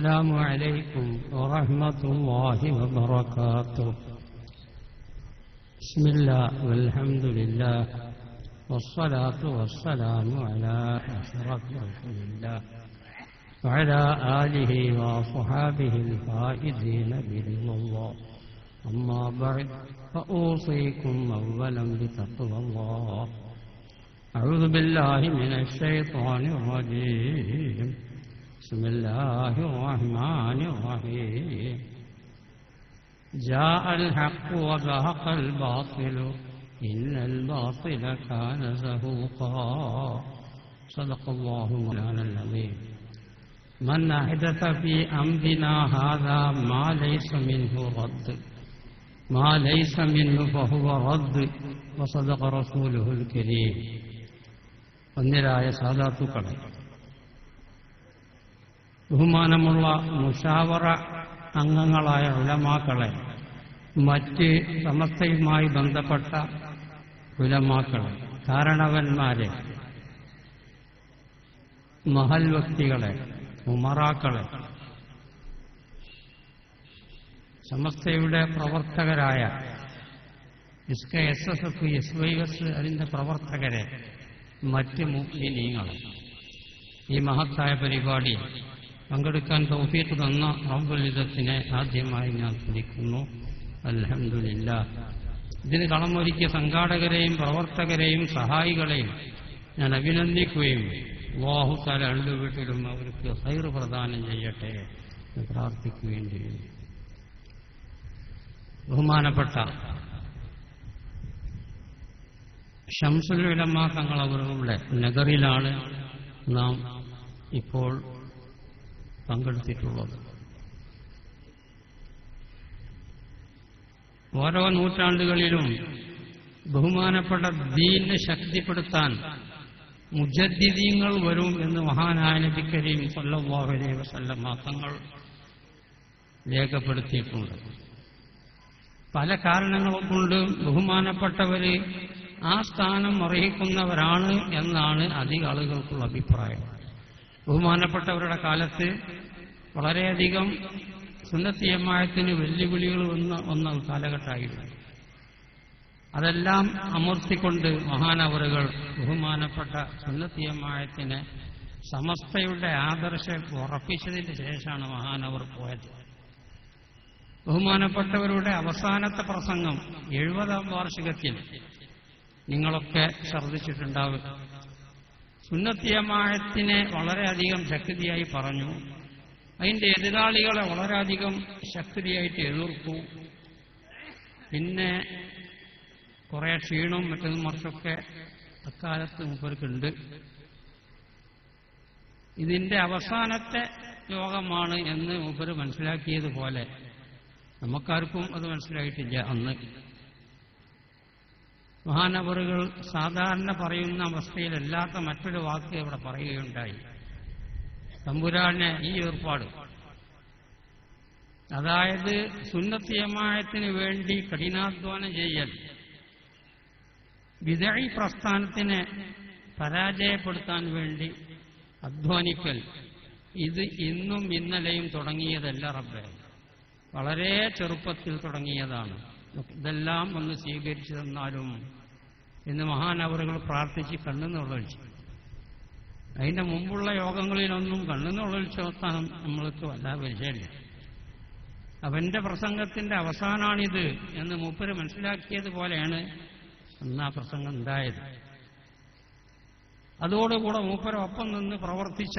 السلام عليكم ورحمة الله وبركاته. بسم الله والحمد لله والصلاة والسلام على أشرف رسول الله وعلى آله وصحابه الفائزين برضا الله. أما بعد فأوصيكم أولا بتقوى الله. أعوذ بالله من الشيطان الرجيم. بسم الله الرحمن الرحيم. جاء الحق وزهق الباطل إن الباطل كان زهوقا. صدق الله مولانا العظيم. من أحدث في أمرنا هذا ما ليس منه رد ما ليس منه فهو رد وصدق رسوله الكريم. ഒന്നിരായ സാദാത്തുക്കളെ, ബഹുമാനമുള്ള മുശാവറ അംഗങ്ങളായ ഉലമാക്കളെ, മറ്റ് സമസ്തയുമായി ബന്ധപ്പെട്ട ഉലമാക്കളെ, കാരണവന്മാരെ, മഹൽ വ്യക്തികളെ, ഉമറാക്കളെ, സമസ്തയുടെ പ്രവർത്തകരായ SKSSF, SYS അതിൻ്റെ പ്രവർത്തകരെ, മറ്റ് മുഅ്മിനീങ്ങളെ, ഈ മഹത്തായ പരിപാടി പങ്കെടുക്കാൻ തൗഫീഖ് തന്ന റബ്ബുൽ ഇസ്സത്തിനെ ആദ്യമായി ഞാൻ സ്തുതിക്കുന്നു. അൽഹംദുലില്ലാഹ്. ഇതിന് കളമൊരുക്കിയ സംഘാടകരെയും പ്രവർത്തകരെയും സഹായികളെയും ഞാൻ അഭിനന്ദിക്കുകയും അല്ലാഹു തആല രണ്ട് വീട്ടിലും അവർക്ക് ഖൈർ പ്രദാനം ചെയ്യട്ടെ എന്ന് പ്രാർത്ഥിക്കുകയും ചെയ്യുന്നു. ബഹുമാനപ്പെട്ട ശംസുൽ ഉലമാ തങ്ങൾ അവരുടെ നഗറിലാണ് നാം ഇപ്പോൾ പങ്കെടുത്തിട്ടുള്ളത്. ഓരോ നൂറ്റാണ്ടുകളിലും ബഹുമാനപ്പെട്ട ദീനിനെ ശക്തിപ്പെടുത്താൻ മുജദ്ദിദീങ്ങൾ വരും എന്ന് മഹാനായ നബി കരീം സല്ലല്ലാഹു അലൈഹി വസല്ലം തങ്ങൾ രേഖപ്പെടുത്തിയിട്ടുണ്ട്. പല കാരണങ്ങൾ കൊണ്ട് ബഹുമാനപ്പെട്ടവര് ആ സ്ഥാനം അർഹിക്കുന്നവരാണ് എന്നാണ് അധിക ആളുകൾക്കുള്ള അഭിപ്രായം. ബഹുമാനപ്പെട്ടവരുടെ കാലത്ത് വളരെയധികം സുന്നത്തി ജമാഅത്തിന് വെല്ലുവിളികൾ വന്ന കാലഘട്ടമായിരുന്നു. അതെല്ലാം അമർത്തിക്കൊണ്ട് മഹാനവറുകൾ ബഹുമാനപ്പെട്ട സുന്നത്തി ജമാഅത്തിനെ സമസ്തയുടെ ആദർശം ഉറപ്പിച്ചതിന് ശേഷമാണ് മഹാനവർ പോയത്. ബഹുമാനപ്പെട്ടവരുടെ അവസാനത്തെ പ്രസംഗം 70ാം വാർഷികത്തിൽ നിങ്ങളൊക്കെ ശ്രദ്ധിച്ചിട്ടുണ്ടാവും. സുന്നത്തി ജമാഅത്തിനെ വളരെയധികം ശക്തിയായി പറഞ്ഞു, അതിൻ്റെ എതിരാളികളെ വളരെയധികം ശക്തിയായിട്ട് എതിർത്തു. പിന്നെ കുറേ ക്ഷീണവും മറ്റൊന്നും മറിച്ചൊക്കെ അക്കാലത്ത് മൂപ്പർക്കുണ്ട്. ഇതിൻ്റെ അവസാനത്തെ യോഗമാണ് എന്ന് മൂപ്പര് മനസ്സിലാക്കിയതുപോലെ നമുക്കാർക്കും അത് മനസ്സിലായിട്ടില്ല. അന്ന് മഹാനവറുകൾ സാധാരണ പറയുന്ന അവസ്ഥയിലല്ലാത്ത മറ്റൊരു വാക്ക് അവിടെ പറയുകയുണ്ടായി. തമ്പുരാനെ ഈ ഏർപ്പാട്, അതായത് സുന്നത്തി ജമാഅത്തിന് വേണ്ടി കഠിനാധ്വാനം ചെയ്യൽ, ബിദ്അഈ പ്രസ്ഥാനത്തിനെ പരാജയപ്പെടുത്താൻ വേണ്ടി അധ്വാനിക്കൽ, ഇത് ഇന്നും ഇന്നലെയും തുടങ്ങിയതല്ല റബ്ബേ, വളരെ ചെറുപ്പത്തിൽ തുടങ്ങിയതാണ്. ഇതെല്ലാം ഒന്ന് സ്വീകരിച്ചു തന്നാലും എന്ന് മഹാനവറുകൾ പ്രാർത്ഥിച്ച് കണ്ണുന്നുള്ളൊഴിച്ചു. അതിൻ്റെ മുമ്പുള്ള യോഗങ്ങളിലൊന്നും കണ്ണുന്നുള്ളൊഴിച്ചു നോക്കാൻ നമ്മൾക്ക് വല്ലാതെ പരിചയമില്ല. അവന്റെ പ്രസംഗത്തിന്റെ അവസാനാണിത് എന്ന് മൂപ്പര് മനസ്സിലാക്കിയതുപോലെയാണ് അന്ന് ആ പ്രസംഗം ഉണ്ടായത്. അതോടുകൂടെ മൂപ്പരൊപ്പം നിന്ന് പ്രവർത്തിച്ച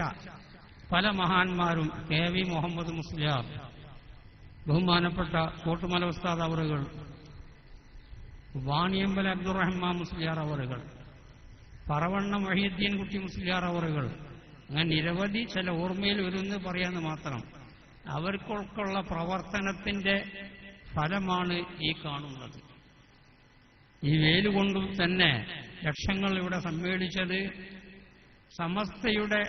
പല മഹാന്മാരും, KV മുഹമ്മദ് മുസ്ലിയാർ, ബഹുമാനപ്പെട്ട കോട്ടുമല ഉസ്താദ് അവറുകൾ, വാണിയമ്പല അബ്ദുറഹ്മാൻ മുസ്ലിയാർ അവറുകൾ, പറവണ്ണ മൊഹീദ്ദീൻ കുട്ടി മുസ്ലിയാർ അവറുകൾ, അങ്ങനെ നിരവധി ചില ഓർമ്മയിൽ വരുമെന്ന് പറയാന്ന് മാത്രം. അവർക്കൊക്കെയുള്ള പ്രവർത്തനത്തിന്റെ ഫലമാണ് ഈ കാണുന്നത്. ഈ വേലുകൊണ്ടും തന്നെ ലക്ഷങ്ങൾ ഇവിടെ സമ്മേളിച്ചത് സമസ്തയുടെ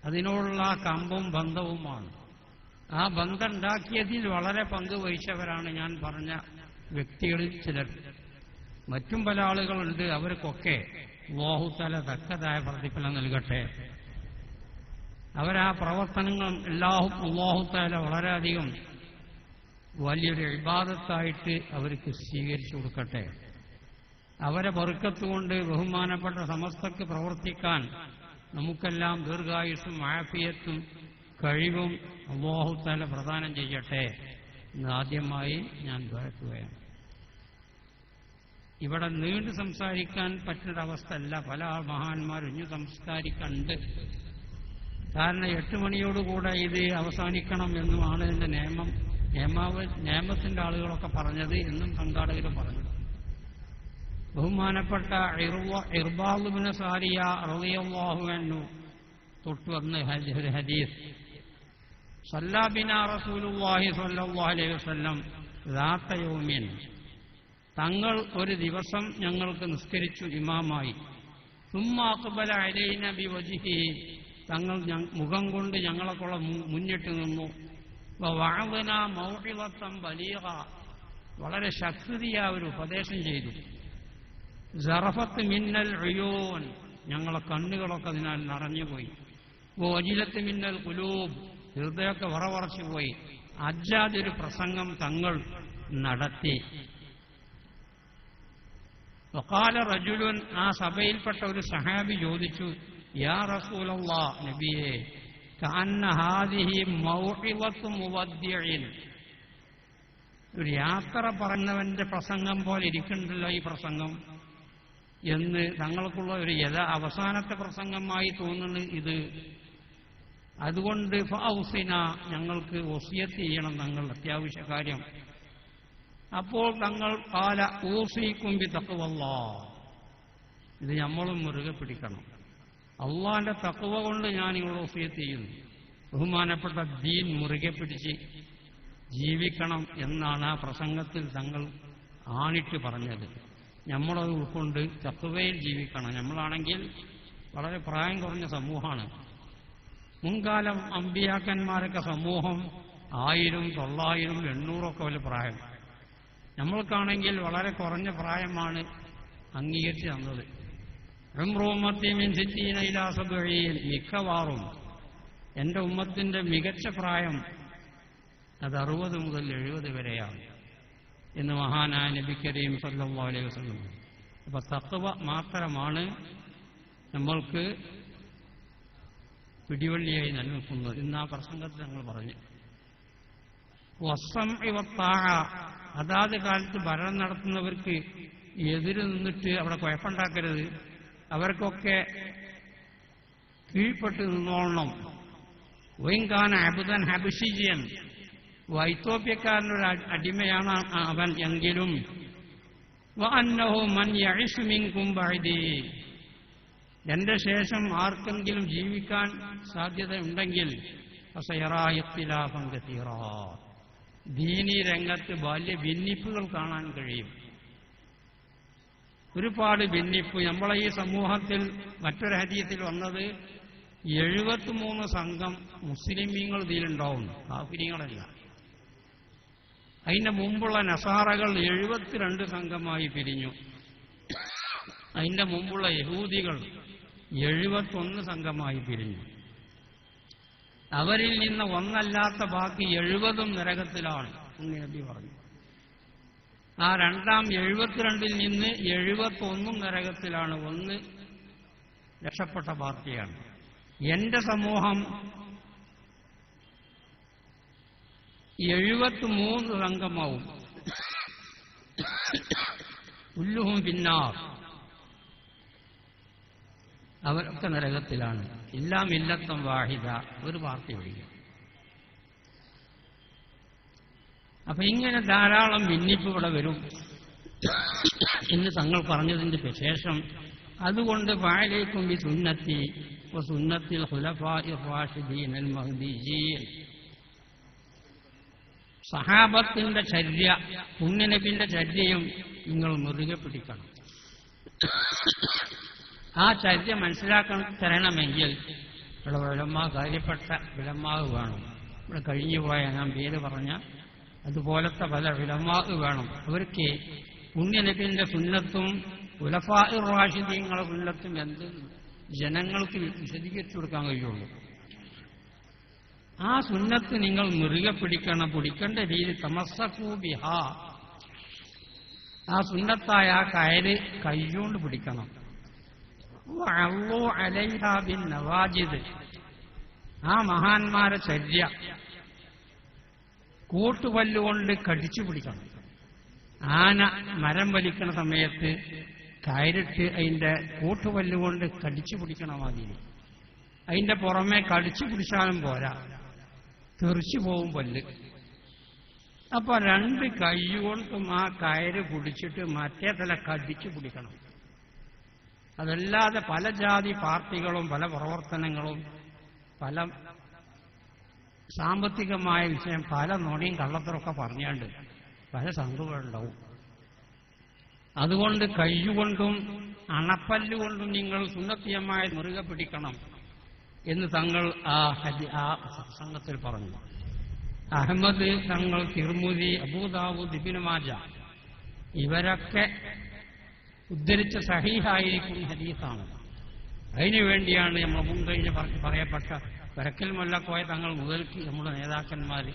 അതിനോടുള്ള കമ്പും ബന്ധവുമാണ്. ആ ബന്ധം ഉണ്ടാക്കിയതിൽ വളരെ പങ്കുവഹിച്ചവരാണ് ഞാൻ പറഞ്ഞ വ്യക്തികളിൽ ചിലർ. മറ്റും പല ആളുകളുണ്ട്. അവർക്കൊക്കെ അല്ലാഹു തആല തക്കതായ പ്രതിഫലം നൽകട്ടെ. അവരാ പ്രവർത്തനങ്ങൾ അല്ലാഹു തആല വളരെയധികം വലിയൊരു ഇബാദത്തായിട്ട് അവർക്ക് സ്വീകരിച്ചു കൊടുക്കട്ടെ. അവരെ ബർക്കത്തുകൊണ്ട് ബഹുമാനപ്പെട്ട സമസ്തക്ക് പ്രവർത്തിക്കാൻ നമുക്കെല്ലാം ദീർഘായുസ്സും ആഫിയത്തും കഴിവും അല്ലാഹു തആല പ്രദാനം ചെയ്യട്ടെ എന്ന് ആദ്യമായി ഞാൻ ദ്വാരക്കുകയാണ്. ഇവിടെ നീണ്ടു സംസാരിക്കാൻ പറ്റുന്ന അവസ്ഥയല്ല. പല മഹാന്മാരും ഇനി സംസ്കാരിക്കുന്നുണ്ട്. കാരണം 8 മണിയോടുകൂടെ ഇത് അവസാനിക്കണം എന്നുമാണ് ഇതിന്റെ നിയമത്തിന്റെ ആളുകളൊക്കെ പറഞ്ഞത് എന്നും സംഘാടകരും പറഞ്ഞു. ബഹുമാനപ്പെട്ട ഇർബാദ് ഇബ്നു സാരിയ റളിയല്ലാഹു അൻഹു തൊട്ടുവന്ന ഒരു ഹദീസ്, സല്ലല്ലാ ബിനാ റസൂലുള്ളാഹി സ്വല്ലല്ലാഹു അലൈഹി വസല്ലം ദാത യൗമിൻ, തങ്ങൾ ഒരു ദിവസം ഞങ്ങൾക്ക് നിസ്കരിച്ചു ഇമാമായി. സുമ്മ അഖ്ബല അലൈനാ ബിവജ്ഹിഹി, തങ്ങൾ മുഖം കൊണ്ട് ഞങ്ങളെക്കുള്ള മുന്നിട്ട് നിന്നു. വഅദനാ മൗഇദത്തൻ ബലീഗ, വളരെ ശക്തിയായ ഒരു ഉപദേശം ചെയ്തു. സറഫത്ത് മിന്നൽ ഉയൂൻ, ഞങ്ങളെ കണ്ണുകളൊക്കെ അതിനാൽ നിറഞ്ഞുപോയി. വജിലത്ത് മിന്നൽ ഖുലൂബ്, ഹൃദയമൊക്കെ വിറവറച്ചു പോയി. അജ്ജാദൊരു പ്രസംഗം തങ്ങൾ നടത്തി. വഖാല റജുലുൻ, ആ സഭയിൽപ്പെട്ട ഒരു സഹാബി ചോദിച്ചു, യാ റസൂലല്ലാഹ്, നബിയേ, കഅന്ന ഹാദിഹി മൗഇദത്തു മുവദ്ദിഇൻ, ഒരു യാത്ര പറഞ്ഞവന്റെ പ്രസംഗം പോലെ ഇരിക്കുന്നുണ്ടല്ലോ ഈ പ്രസംഗം എന്ന് തങ്ങൾക്കുള്ള ഒരു അവസാനത്തെ പ്രസംഗമായി തോന്നുന്നു ഇത്. അതുകൊണ്ട് ഫഔസിന, ഞങ്ങൾക്ക് വസിയത്ത് ചെയ്യണം തങ്ങൾ, അത്യാവശ്യ കാര്യം. അപ്പോൾ തങ്ങൾ ഖാല ഊസീകും ബിതഖ്വല്ലാഹ്, ഇത് നമ്മളും മുറുകെ പിടിക്കണം. അള്ളാന്റെ തഖ്വ കൊണ്ട് ഞാൻ നിങ്ങളെ വസിയത്ത് ചെയ്യുന്നു. ബഹുമാനപ്പെട്ട ദീൻ മുറുകെ പിടിച്ച് ജീവിക്കണം എന്നാണ് ആ പ്രസംഗത്തിൽ തങ്ങൾ ആണിട്ട് പറഞ്ഞത്. നമ്മളത് ഉൾക്കൊണ്ട് തഖ്വയിൽ ജീവിക്കണം. നമ്മളാണെങ്കിൽ വളരെ പ്രായം കുറഞ്ഞ സമൂഹമാണ്. മുൻകാലം അമ്പിയാക്കന്മാരൊക്കെ സമൂഹം 1000, 900, 800 വലിയ പ്രായം. നമ്മൾക്കാണെങ്കിൽ വളരെ കുറഞ്ഞ പ്രായമാണ് അംഗീകരിച്ച് തന്നത്. മിക്കവാറും എന്റെ ഉമ്മത്തിന്റെ മികച്ച പ്രായം അത് 60 മുതൽ 70 വരെയാണ് എന്ന് മഹാനായ നബി കരീം സല്ലല്ലാഹു അലൈഹി വസല്ലം. അപ്പൊ തഖ്വ മാത്രമാണ് നമ്മൾക്ക് പിടിവള്ളിയായി നിലനിൽക്കുന്നത് ഇന്ന് ആ പ്രസംഗത്തിൽ ഞങ്ങൾ പറഞ്ഞു. വസ്സംഇ വത്താഅ, അതാത് കാലത്ത് ഭരണം നടത്തുന്നവർക്ക് എതിര് നിന്നിട്ട് അവിടെ കുഴപ്പമുണ്ടാക്കരുത്, അവർക്കൊക്കെ കീഴ്പ്പെട്ട് നിന്നോളണം. വൈൻകാന അബ്ദൻ ഹബശിയൻ, ഇത്തോപ്യക്കാരനൊരു അടിമയാണ് അവൻ എങ്കിലും, വഅന്നഹു മൻ യഇശു മിൻകും ബഅദി, എന്റെ ശേഷം ആർക്കെങ്കിലും ജീവിക്കാൻ സാധ്യതയുണ്ടെങ്കിൽ ഫസയറാ ഇഖ്തിലാഫൻ കസീറാ, ദീനീ രംഗത്ത് വലിയ ഭിന്നിപ്പുകൾ കാണാൻ കഴിയും. ഒരുപാട് ഭിന്നിപ്പ് നമ്മളെ ഈ സമൂഹത്തിൽ. മറ്റൊരു ഹദീസിൽ വന്നത് 73 സംഘം മുസ്ലിമീങ്ങൾ ഇതിലുണ്ടാവും, കാഫിരീങ്ങളല്ല. അതിന്റെ മുമ്പുള്ള നസാറകൾ 72 സംഘമായി പിരിഞ്ഞു. അതിന്റെ മുമ്പുള്ള യഹൂദികൾ 71 സംഘമായി പിരിഞ്ഞു. അവരിൽ നിന്ന് ഒന്നല്ലാത്ത ബാക്കി 70 നരകത്തിലാണ് എന്ന് നബി പറഞ്ഞു. ആ രണ്ടാം 72 നിന്ന് 71 നരകത്തിലാണ്, 1 രക്ഷപ്പെട്ട പാർട്ടിയാണ്. എന്റെ സമൂഹം 73 സംഘമാവും. കുല്ലുഹും ഫിന്നാർ, അവരൊക്കെ നരകത്തിലാണ്. ഇല്ലാ മില്ലത്തൻ വാഹിദ, ഒരു പാർട്ടി ഒഴികെ. അപ്പൊ ഇങ്ങനെ ധാരാളം ഭിന്നിപ്പ് ഇവിടെ വരും എന്ന് തങ്ങൾ പറഞ്ഞതിന്റെ ശേഷം, അതുകൊണ്ട് ഫഅലൈക്കും ബി സുന്നത്തി വസുന്നത്തിൽ ഖുലഫാഇർ റാഷിദീനൽ മഹ്ദിയ്യീൻ, സഹാബത്തിന്റെ ചര്യ, പുണ്യനബിന്റെ ചര്യയും നിങ്ങൾ മുറുകെ പിടിക്കണം. ആ ചര്യ മനസ്സിലാക്കാൻ തരണമെങ്കിൽ ഇവിടെ ഉലമാ, കാര്യപ്പെട്ട ഉലമാ വേണം. ഇവിടെ കഴിഞ്ഞുപോയ ഞാൻ പേര് പറഞ്ഞ അതുപോലത്തെ പല ഉലമാ വേണം. അവർക്ക് പുണ്യനബിന്റെ സുന്നത്തും ഖുലഫാഇർ റാഷിദീങ്ങളുടെ സുന്നത്തും എന്ത് ജനങ്ങൾക്ക് വിശദീകരിച്ചു കൊടുക്കാൻ കഴിയുള്ളൂ. ആ സുന്നത്ത് നിങ്ങൾ മുറുകെ പിടിക്കണം. പിടിക്കേണ്ട രീതി തമസ്സകൂബിഹ, ആ സുന്നത്തായ ആ കയറ് കൈകൊണ്ട് പിടിക്കണം. വഅള്ളൂ അലൈഹാ ബിൻ നവാജിദ്, ആ മഹാന്മാരെ ചര്യ കൂട്ടുപല്ലുകൊണ്ട് കടിച്ചു പിടിക്കണം. ആന മരം വലിക്കണ സമയത്ത് കയറിട്ട് അതിന്റെ കൂട്ടുപല്ലുകൊണ്ട് കടിച്ചു പിടിക്കണം. അതിന് അതിന്റെ പുറമെ കടിച്ചു പിടിച്ചാലും പോരാ, തെറിച്ചു പോവും പല്ല്. അപ്പൊ രണ്ട് കൈകൊണ്ടും ആ കയറ് പിടിച്ചിട്ട് മറ്റേ തല കടിച്ചു പിടിക്കണം. അതല്ലാതെ പല ജാതി പാർട്ടികളും പല പ്രവർത്തനങ്ങളും പല സാമ്പത്തികമായ വിഷയം പല നുണയും കള്ളത്തരമൊക്കെ പറഞ്ഞാണ്ട് പല സംഘങ്ങളുണ്ടാവും. അതുകൊണ്ട് കൈകൊണ്ടും അണപ്പല്ലുകൊണ്ടും നിങ്ങൾ സുന്നത്തിയമായി മുറുകെ പിടിക്കണം എന്ന് തങ്ങൾ ആ സംഘത്തിൽ പറഞ്ഞു. അഹമ്മദ് തങ്ങൾ, തിർമുദി, അബൂദാവൂദ്, ഇബ്നു മാജ ഇവരൊക്കെ ഉദ്ധരിച്ച സഹീഹായിരിക്കും ഹദീസാണ്. അതിനുവേണ്ടിയാണ് നമ്മൾ മുൻകഴിഞ്ഞ് പറയപ്പെട്ട വരക്കൽ മൊല്ലക്കോയ തങ്ങൾ മുതൽക്ക് നമ്മുടെ നേതാക്കന്മാർ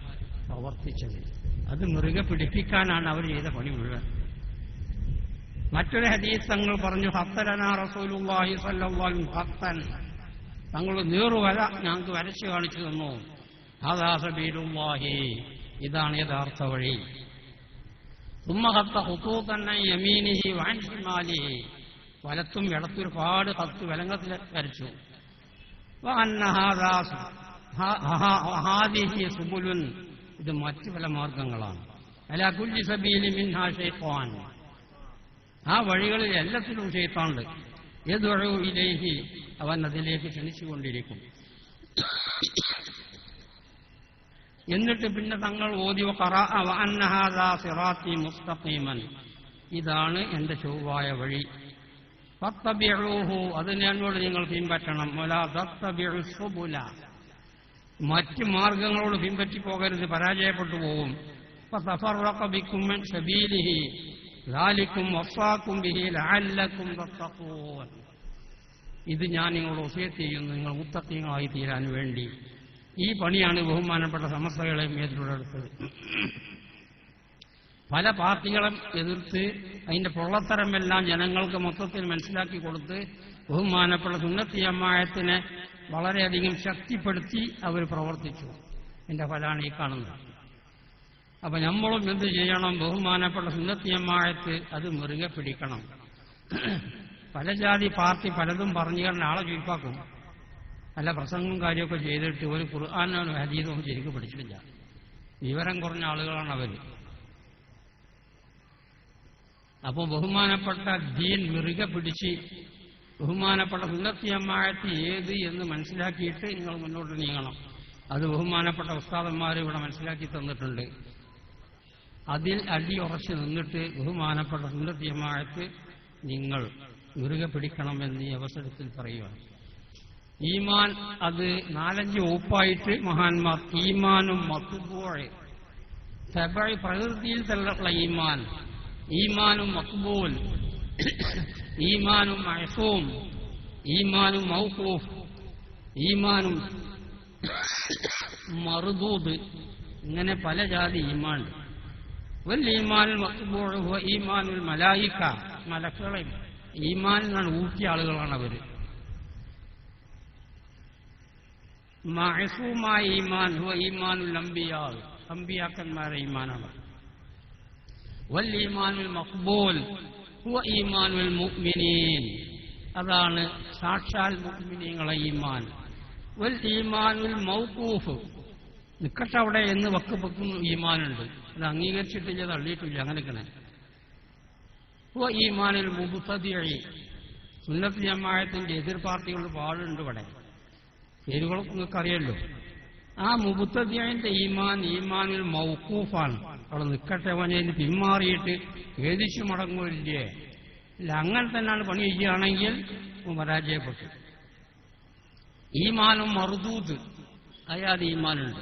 പ്രവർത്തിച്ചത്. അത് മുറുകെ പിടിപ്പിക്കാനാണ് അവർ ചെയ്ത പണി മുഴുവൻ. മറ്റൊരു ഹദീസ് തങ്ങൾ പറഞ്ഞു, ഹത്തലനാ റസൂലുള്ളാഹി സ്വല്ലല്ലാഹു അലൈഹി വസല്ലം, തങ്ങൾ നീറുവര ഞങ്ങൾക്ക് വരച്ചു കാണിച്ചു തന്നു. ഹാദാ സബീലുള്ളാഹി, ഇതാണ് യഥാർത്ഥ വഴി. സുമ്മ ഖത്ത ഖുതൂതൻ അൻ യമീനിഹി വഅൻ ശിമാലിഹി, വലത്തും ഇടത്തും ഒരുപാട് ഖത്ത് വലങ്കത്തിൽ വരച്ചു. വഅന്ന ഹാദിഹി സുബുലുൻ, ഇത് മറ്റു പല മാർഗങ്ങളാണ്. അലാ കുല്ലി സബീലി മിൻഹാ ശൈത്വാൻ, ആ വഴികളിൽ എല്ലാത്തിലും ശൈത്താനുണ്ട്. യദ്ഉ ഇലൈഹി, അവൻ അതിലേക്ക് ക്ഷണിച്ചുകൊണ്ടിരിക്കും. എന്നിട്ട് പിന്നെ തങ്ങൾ ഓതി ഖറഅ വഅന്ന ഹാദാ സിറാത്തി മുസ്തഖീമൻ, ഇതാണ് എന്റെ ചൊവ്വായ വഴി. ഫത്തബിഊഹു, അതിനെ എന്നോട് നിങ്ങൾ പിൻപറ്റണം. വലാ തത്തബിഉ സുബുല, മറ്റ് മാർഗങ്ങളോട് പിൻപറ്റി പോകരുത്, പരാജയപ്പെട്ടു പോകും. ഫതഫറഖ ബികും മിൻ സബീലിഹി ദാലികും വസാകും ബിഹി ലഅല്ലകും തത്തഖൂൻ, ഇത് ഞാൻ നിങ്ങളോട് വസിയത്ത് ചെയ്യുന്നു, നിങ്ങൾ മുത്തഖീങ്ങളായി തീരാൻ വേണ്ടി. ഈ പണിയാണ് ബഹുമാനപ്പെട്ട സമസ്തകളെയും എതിർത്തത്. പല പാർട്ടികളും എതിർത്ത് അതിന്റെ പൊള്ളത്തരമെല്ലാം ജനങ്ങൾക്ക് മൊത്തത്തിൽ മനസ്സിലാക്കി കൊടുത്ത് ബഹുമാനപ്പെട്ട സുന്നത്തി ജമാഅത്തിനെ വളരെയധികം ശക്തിപ്പെടുത്തി അവർ പ്രവർത്തിച്ചു. എന്റെ ഫലമാണ് ഈ കാണുന്നത്. അപ്പൊ നമ്മളും എന്ത് ചെയ്യണം? ബഹുമാനപ്പെട്ട സുന്നത്തി ജമാഅത്ത് അത് മുറുകെ പിടിക്കണം. പല ജാതി പാർട്ടി പലതും പറഞ്ഞു കാരണം ആളെ ചുരുപ്പാക്കും. അല്ല പ്രസംഗവും കാര്യമൊക്കെ ചെയ്തിട്ട് ഒരു ഖുർആനോ ഹദീസോ ശരിക്കും പഠിച്ചിട്ടില്ല. വിവരം കുറഞ്ഞ ആളുകളാണ് അവർ. അപ്പോൾ ബഹുമാനപ്പെട്ട ദീൻ മുറുകെ പിടിച്ച് ബഹുമാനപ്പെട്ട സുന്നത്തി ജമാഅത്ത് ഏത് എന്ന് മനസ്സിലാക്കിയിട്ട് നിങ്ങൾ മുന്നോട്ട് നീങ്ങണം. അത് ബഹുമാനപ്പെട്ട ഉസ്താദന്മാർ ഇവിടെ മനസ്സിലാക്കി തന്നിട്ടുണ്ട്. അതിൽ അടിയുറച്ച് നിന്നിട്ട് ബഹുമാനപ്പെട്ട സുന്നത്തി ജമാഅത്ത് നിങ്ങൾ മുറുകെ പിടിക്കണമെന്ന് ഈ അവസരത്തിൽ പറയുക. ഈമാൻ അത് 4-5 വകുപ്പായിട്ട് മഹാന്മാർ ഈമാനും മഖ്ബൂൽ, തബഈ പ്രകൃതിയിൽ തന്നെയുള്ള ഈമാൻ, ഈമാനും മഖ്ബൂൽ, ഈമാനും മഅസൂം, ഈമാനും മൗഖൂഫ്, ഈമാനും മർദൂദ്, ഇങ്ങനെ പല ജാതി ഈമാൻ. വൽ ഈമാനുൽ മഖ്ബൂൽ ഹുവ ഈമാനുൽ മലായിക, മലക്കുകളെ ഈമാനിൽ നിന്നാണ് ഊട്ടിയ ആളുകളാണ് അവർ. മഅസൂമായ ഈമാൻ ഹുവ ഈമാനുൽ അംബിയാ, അംബിയാക്കന്മാരുടെ ഈമാനാണ്. വൽ ഈമാനുൽ മഖ്ബൂൽ ഹുവ ഈമാനുൽ മുഅ്മിനീൻ, അതാണ് സാക്ഷാൽ മുഅ്മിനീങ്ങളെ ഈമാൻ. വൽ ഈമാനുൽ മൗഖൂഫ്, നിക്കട്ടെ അവിടെ എന്ന് വക്കും ഈമാനുണ്ട്, അത് അംഗീകരിച്ചിട്ടില്ല, തള്ളിയിട്ടില്ല, അങ്ങനെയൊക്കെ. ഹുവ ഈമാനുൽ മുബ്തദിഇ, സുന്നത്ത് ജമാഅത്തിന്റെ എതിർ പാർട്ടികളുടെ പാടുണ്ട് ഇവിടെ, പേരുകളൊക്കെ നിങ്ങൾക്ക് അറിയല്ലോ. ആ മുബ്തദിഇന്റെ ഈമാൻ ഈമാനുൽ മൗഖൂഫാണ്. അവിടെ നിൽക്കട്ടെ അവനെ പിന്മാറിയിട്ട് ഖേദിച്ചു മടങ്ങുകയില്ലേ, ഇല്ല അങ്ങനെ തന്നെയാണ് പണി ചെയ്യുകയാണെങ്കിൽ പരാജയപ്പെട്ടു. ഈമാനും മർദൂദ്, അയാത് ഈമാനുണ്ട്.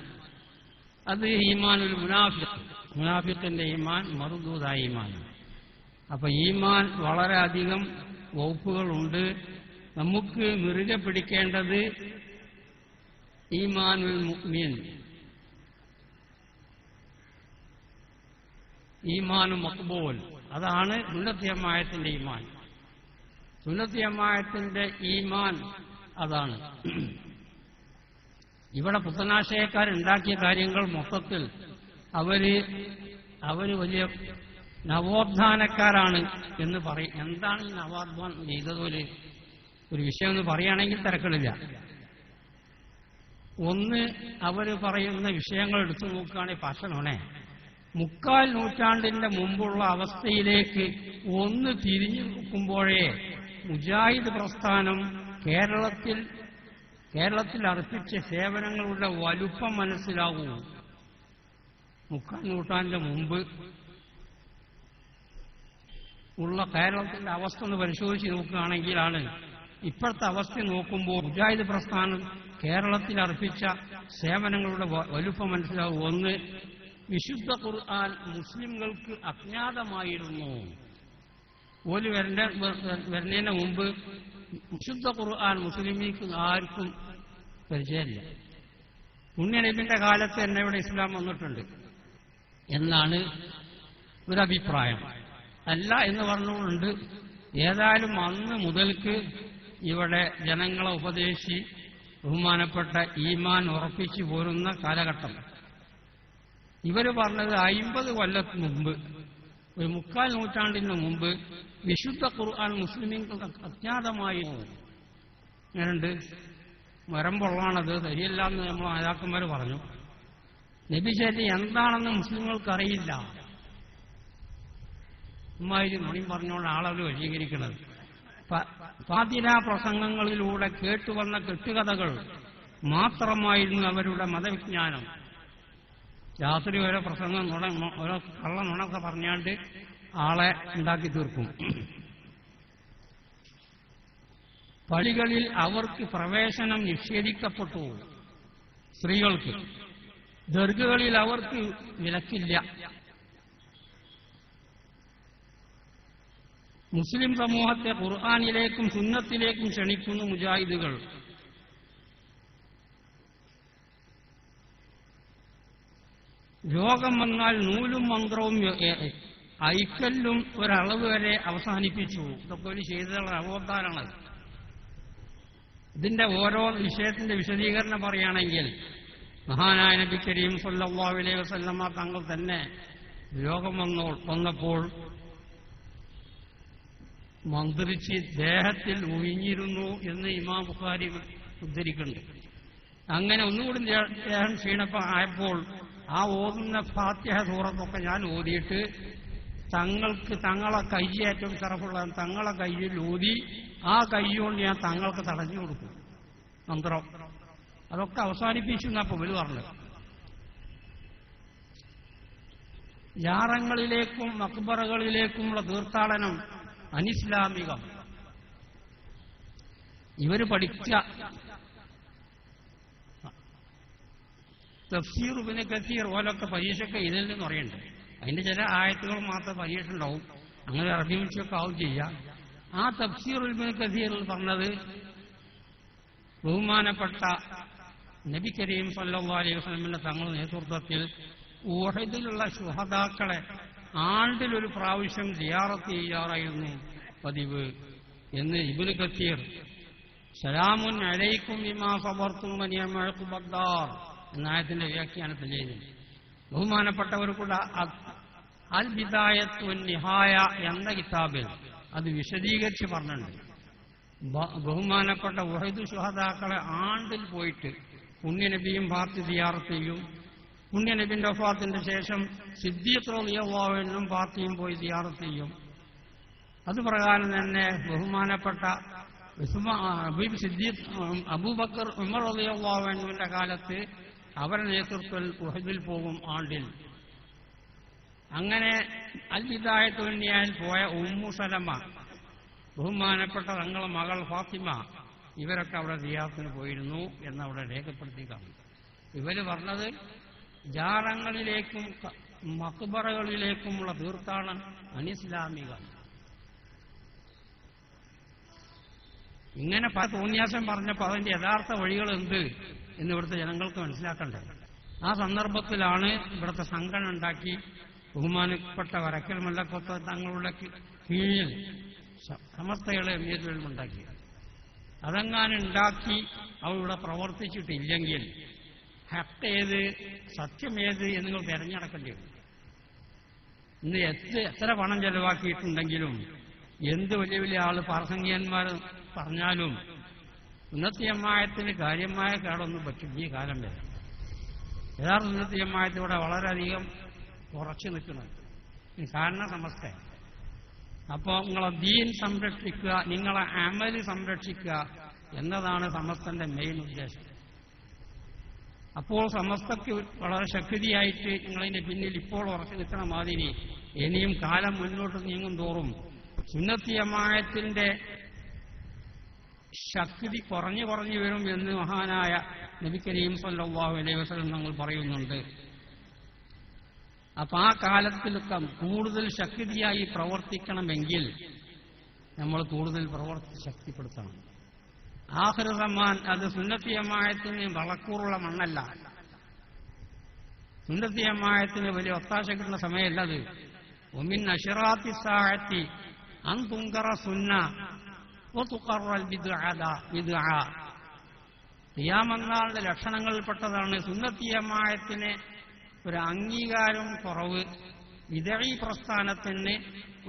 അത് ഈമാനുൽ മുനാഫിഖ്, മുനാഫിഖിന്റെ ഈമാൻ മർദൂദായ ഈമാനാണ്. അപ്പൊ ഈമാൻ വളരെയധികം വകുപ്പുകളുണ്ട്. നമുക്ക് മുറുകെ പിടിക്കേണ്ടത് ഈമാനുൽ മുഅ്മിൻ, ഈമാനു മഖ്ബൂൽ, അതാണ് സുന്നത്തി ജമാഅത്തിന്റെ ഈമാൻ. സുന്നത്തി ജമാഅത്തിന്റെ ഈമാൻ അതാണ്. ഇവിടെ പുത്തനാശയക്കാരുണ്ടാക്കിയ കാര്യങ്ങൾ മൊത്തത്തിൽ അവര് വലിയ നവോത്ഥാനക്കാരാണ് എന്ന് പറയും. എന്താണ് ഈ നവോത്ഥാനം ചെയ്തതൊരു വിഷയം എന്ന് പറയുകയാണെങ്കിൽ തിരക്കിടില്ല. ഒന്ന്, അവർ പറയുന്ന വിഷയങ്ങൾ എടുത്തു നോക്കുകയാണെങ്കിൽ പാഷണോണേ 3/4 നൂറ്റാണ്ടിന്റെ മുമ്പുള്ള അവസ്ഥയിലേക്ക് ഒന്ന് തിരിഞ്ഞു നോക്കുമ്പോഴേ മുജാഹിദ് പ്രസ്ഥാനം കേരളത്തിൽ അർപ്പിച്ച സേവനങ്ങളുടെ വലുപ്പം മനസ്സിലാകൂ. 3/4 നൂറ്റാണ്ടിന് മുമ്പ് ഉള്ള കേരളത്തിന്റെ അവസ്ഥ ഒന്ന് പരിശോധിച്ച് നോക്കുകയാണെങ്കിലാണ് ഇപ്പോഴത്തെ അവസ്ഥ നോക്കുമ്പോൾ മുജാഹിദ് പ്രസ്ഥാനം കേരളത്തിൽ അർപ്പിച്ച സേവനങ്ങളുടെ വലുപ്പം മനസ്സിലാകും. ഒന്ന്, വിശുദ്ധ ഖുർആൻ മുസ്ലിംകൾക്ക് അജ്ഞാതമായിരുന്നു. ഓല് വരുന്നതിന് മുമ്പ് വിശുദ്ധ ഖുർആൻ മുസ്ലിമീക്ക് ആർക്കും പരിചയമില്ല. പുണ്യനബിന്റെ കാലത്ത് തന്നെ ഇവിടെ ഇസ്ലാം വന്നിട്ടുണ്ട് എന്നാണ് ഒരഭിപ്രായം. അല്ല എന്ന് പറഞ്ഞുകൊണ്ട് ഏതായാലും അന്ന് മുതൽക്ക് ഇവിടെ ജനങ്ങളെ ഉപദേശിച്ച് ബഹുമാനപ്പെട്ട ഈമാൻ ഉറപ്പിച്ചു പോരുന്ന കാലഘട്ടം. ഇവർ പറഞ്ഞത് 50 കൊല്ലത്തിന് മുമ്പ്, ഒരു 3/4 നൂറ്റാണ്ടിന് മുമ്പ് വിശുദ്ധ ഖുർആൻ മുസ്ലിമീങ്ങൾക്ക് അജ്ഞാതമായിരുന്നു. അങ്ങനെയുണ്ട്, മരം പൊള്ളാണത്, ശരിയല്ല എന്ന് നമ്മൾ നേതാക്കന്മാർ പറഞ്ഞു. നബി ശരി എന്താണെന്ന് മുസ്ലിങ്ങൾക്ക് അറിയില്ല. ഉമ്മാരി മണിയും പറഞ്ഞുകൊണ്ട് ആളവർ വശീകരിക്കുന്നത്. ഫാത്തിഹ പ്രസംഗങ്ങളിലൂടെ കേട്ടുവന്ന കെട്ടുകഥകൾ മാത്രമായിരുന്നു അവരുടെ മതവിജ്ഞാനം. രാത്രി ഓരോ പ്രസംഗം ഓരോ കള്ള നുണൊക്കെ പറഞ്ഞാണ്ട് ആളെ ഉണ്ടാക്കി തീർക്കും. പള്ളികളിൽ അവർക്ക് പ്രവേശനം നിഷേധിക്കപ്പെട്ടു. സ്ത്രീകൾക്ക് ദർഗകളിൽ അവർക്ക് വിലക്കില്ല. മുസ്ലിം സമൂഹത്തെ ഖുർആനിലേക്കും സുന്നത്തിലേക്കും ക്ഷണിക്കുന്നു മുജാഹിദുകൾ. രോഗം വന്നാൽ നൂലും മന്ത്രവും ഐക്കല്ലും ഒരളവ് വരെ അവസാനിപ്പിച്ചു. ഇതൊക്കെ ഒരു ചെയ്തതുള്ള നവോത്ഥാനമാണ്. ഇതിന്റെ ഓരോ വിഷയത്തിന്റെ വിശദീകരണം പറയുകയാണെങ്കിൽ മഹാനായ നബി കരീം സല്ലല്ലാഹു അലൈഹി വസല്ലമ തങ്ങൾ തന്നെ രോഗം വന്നപ്പോൾ മന്ത്രിച്ച് ദേഹത്തിൽ ഒഴിഞ്ഞിരുന്നു എന്ന് ഇമാം ബുഖാരി ഉദ്ധരിക്കുന്നുണ്ട്. അങ്ങനെ ഒന്നുകൂടി ദേഹം ക്ഷീണപ്പം ആയപ്പോൾ ആ ഓതുന്ന ഫാത്തിഹ സൂറത്തൊക്കെ ഞാൻ ഓതിയിട്ട് തങ്ങളെ കൈ ഏറ്റവും ചെറുപ്പുള്ള തങ്ങളെ കയ്യിൽ ഊതി ആ കൈ കൊണ്ട് ഞാൻ തങ്ങൾക്ക് തടഞ്ഞു കൊടുക്കും മന്ത്രം. അതൊക്കെ അവസാനിപ്പിച്ചു എന്നപ്പോൾ ഇവര് പറഞ്ഞത്. ജാറങ്ങളിലേക്കും മക്ബറകളിലേക്കുമുള്ള തീർത്ഥാടനം അനിസ്ലാമികം. ഇവര് പഠിച്ച തഫ്സീർ ഇബ്നു കസീർ ഓലൊക്കെ പരീക്ഷയ്ക്ക് ഇതിൽ നിന്ന് പറയുന്നുണ്ട്. അതിന്റെ ചില ആയത്തുകൾ മാത്രം പരീക്ഷ ഉണ്ടാവും. അങ്ങനെ അറബി വിഷയമൊക്കെ ആവും ചെയ്യാം. ആ തഫ്സീർ ഇബ്നു കസീറിൽ പറഞ്ഞത് ബഹുമാനപ്പെട്ട നബി കരീം സല്ലല്ലാഹു അലൈഹി വസല്ലമിന്റെ തങ്ങളുടെ നേതൃത്വത്തിൽ ഉഹദിലുള്ള ശുഹദാക്കളെ ആണ്ടിലൊരു പ്രാവശ്യം സിയാറത്ത് ചെയ്യാറായിരുന്നു പതിവ് എന്ന് ഇബ്നു കസീർ സലാമുൻ അലൈക്കും ബിമാ സബർതും വ നിഅമൽ ഉഖ്ബദ്ദാർ എന്നായത്തിന്റെ വ്യാഖ്യാനത്തിൽ ചെയ്യുന്നു. ബഹുമാനപ്പെട്ടവർക്കുള്ള അൽ ബിദായത്ത് വൻ നിഹായ എന്ന കിതാബിൽ അത് വിശദീകരിച്ച് പറഞ്ഞിട്ടുണ്ട്. ബഹുമാനപ്പെട്ട ഉഹദ് ശുഹദാക്കളെ ആണ്ടിൽ പോയിട്ട് പുണ്യനബിയും പാർട്ടി സിയാറത്ത് ചെയ്യും. പുണ്യനബിന്റെ വഫാത്തിന്റെ ശേഷം സിദ്ദീഖ് റളിയല്ലാഹു അൻഹും പാർട്ടിയും പോയി സിയാറത്ത് ചെയ്യും. അതുപ്രകാരം തന്നെ ബഹുമാനപ്പെട്ട അബൂബക്കർ ഉമർ റളിയല്ലാഹു അൻഹുവിന്റെ കാലത്ത് അവരുടെ നേതൃത്വത്തിൽ ഉഹദിൽ പോകും ആണ്ടിൽ. അങ്ങനെ അൽ ബിദായത്ത് വൻ നിഹായയിൽ പോയ ഉമ്മു സലമ ബഹുമാനപ്പെട്ട തങ്ങളുടെ മകൾ ഫാത്തിമ ഇവരൊക്കെ അവിടെ സിയാറത്തിന് പോയിരുന്നു എന്നവിടെ രേഖപ്പെടുത്തി കാണും. ഇവര് പറഞ്ഞത് ജാറങ്ങളിലേക്കും മക്ബറകളിലേക്കുമുള്ള തീർത്ഥാടനം അനിസ്ലാമികം. ഇങ്ങനെ തോന്നിയാസം പറഞ്ഞപ്പോൾ അതിന്റെ യഥാർത്ഥ വഴികൾ എന്ത് എന്ന് ഇവിടുത്തെ ജനങ്ങൾക്ക് മനസ്സിലാക്കണ്ടേ? ആ സന്ദർഭത്തിലാണ് ഇവിടുത്തെ സംഘടന ഉണ്ടാക്കി ബഹുമാനപ്പെട്ട വരക്കൽ മുല്ലക്കൊത്ത തങ്ങളുടെ കീഴിൽ സമസ്തകളെ ഉണ്ടാക്കി. അതെങ്ങാനും ഉണ്ടാക്കി അവരിവിടെ പ്രവർത്തിച്ചിട്ടില്ലെങ്കിൽ ഹക്ക് ഏത് സത്യമേത് എന്ന് നിങ്ങൾ തിരഞ്ഞെടുക്കേണ്ടി വരും. ഇന്ന് എത്ര പണം ചെലവാക്കിയിട്ടുണ്ടെങ്കിലും എന്ത് വലിയ വലിയ ആള് പ്രാസംഗികന്മാർ പറഞ്ഞാലും സുന്നത്തിയമ്മായത്തിന് കാര്യമായ കേടൊന്നും പറ്റും ഈ കാലം വരെ. യഥാർത്ഥ സുന്നത്തിയമ്മായത്തിലൂടെ വളരെയധികം ഉറച്ചു നിൽക്കുന്നത് കാരണം സമസ്ത. അപ്പോൾ നിങ്ങളെ ദീൻ സംരക്ഷിക്കുക, നിങ്ങളെ അമല് സംരക്ഷിക്കുക എന്നതാണ് സമസ്തന്റെ മെയിൻ ഉദ്ദേശം. അപ്പോൾ സമസ്തക്ക് വളരെ ശക്തിയായിട്ട് നിങ്ങളതിന്റെ പിന്നിൽ ഇപ്പോൾ ഉറച്ചു നിൽക്കണ മാതിരി ഇനിയും കാലം മുന്നോട്ട് നീങ്ങും തോറും സുന്നത്തിയമ്മായത്തിന്റെ ശക്തി കുറഞ്ഞു കുറഞ്ഞു വരും എന്ന് മഹാനായ നബി കരീം സല്ലല്ലാഹു അലൈഹി വസല്ലം ഞങ്ങൾ പറയുന്നുണ്ട്. അപ്പൊ ആ കാലത്തിലൊക്കെ കൂടുതൽ ശക്തിയായി പ്രവർത്തിക്കണമെങ്കിൽ നമ്മൾ കൂടുതൽ പ്രവർത്തി ശക്തിപ്പെടുത്തണം. ആഖിർ സമാൻ അത് സുന്നത്തിയമ്മായത്തിന് വളക്കൂറുള്ള മണ്ണല്ല, സുന്നത്തിയമ്മായത്തിന് വലിയ ഒത്താശ കിട്ടുന്ന സമയമല്ല അത്. ഒമിൻ അശ്റാത്തി സാഅത്തി അൻ തുൻകറ സുന്ന വതുഖറൽ ബിദ്അ. ഖിയാമത്ത് ലക്ഷണങ്ങളിൽപ്പെട്ടതാണ് സുന്നത്തിയമ്മായത്തിന് ഒരു അംഗീകാരം കുറവ്, വിദഈ പ്രസ്ഥാനത്തിന്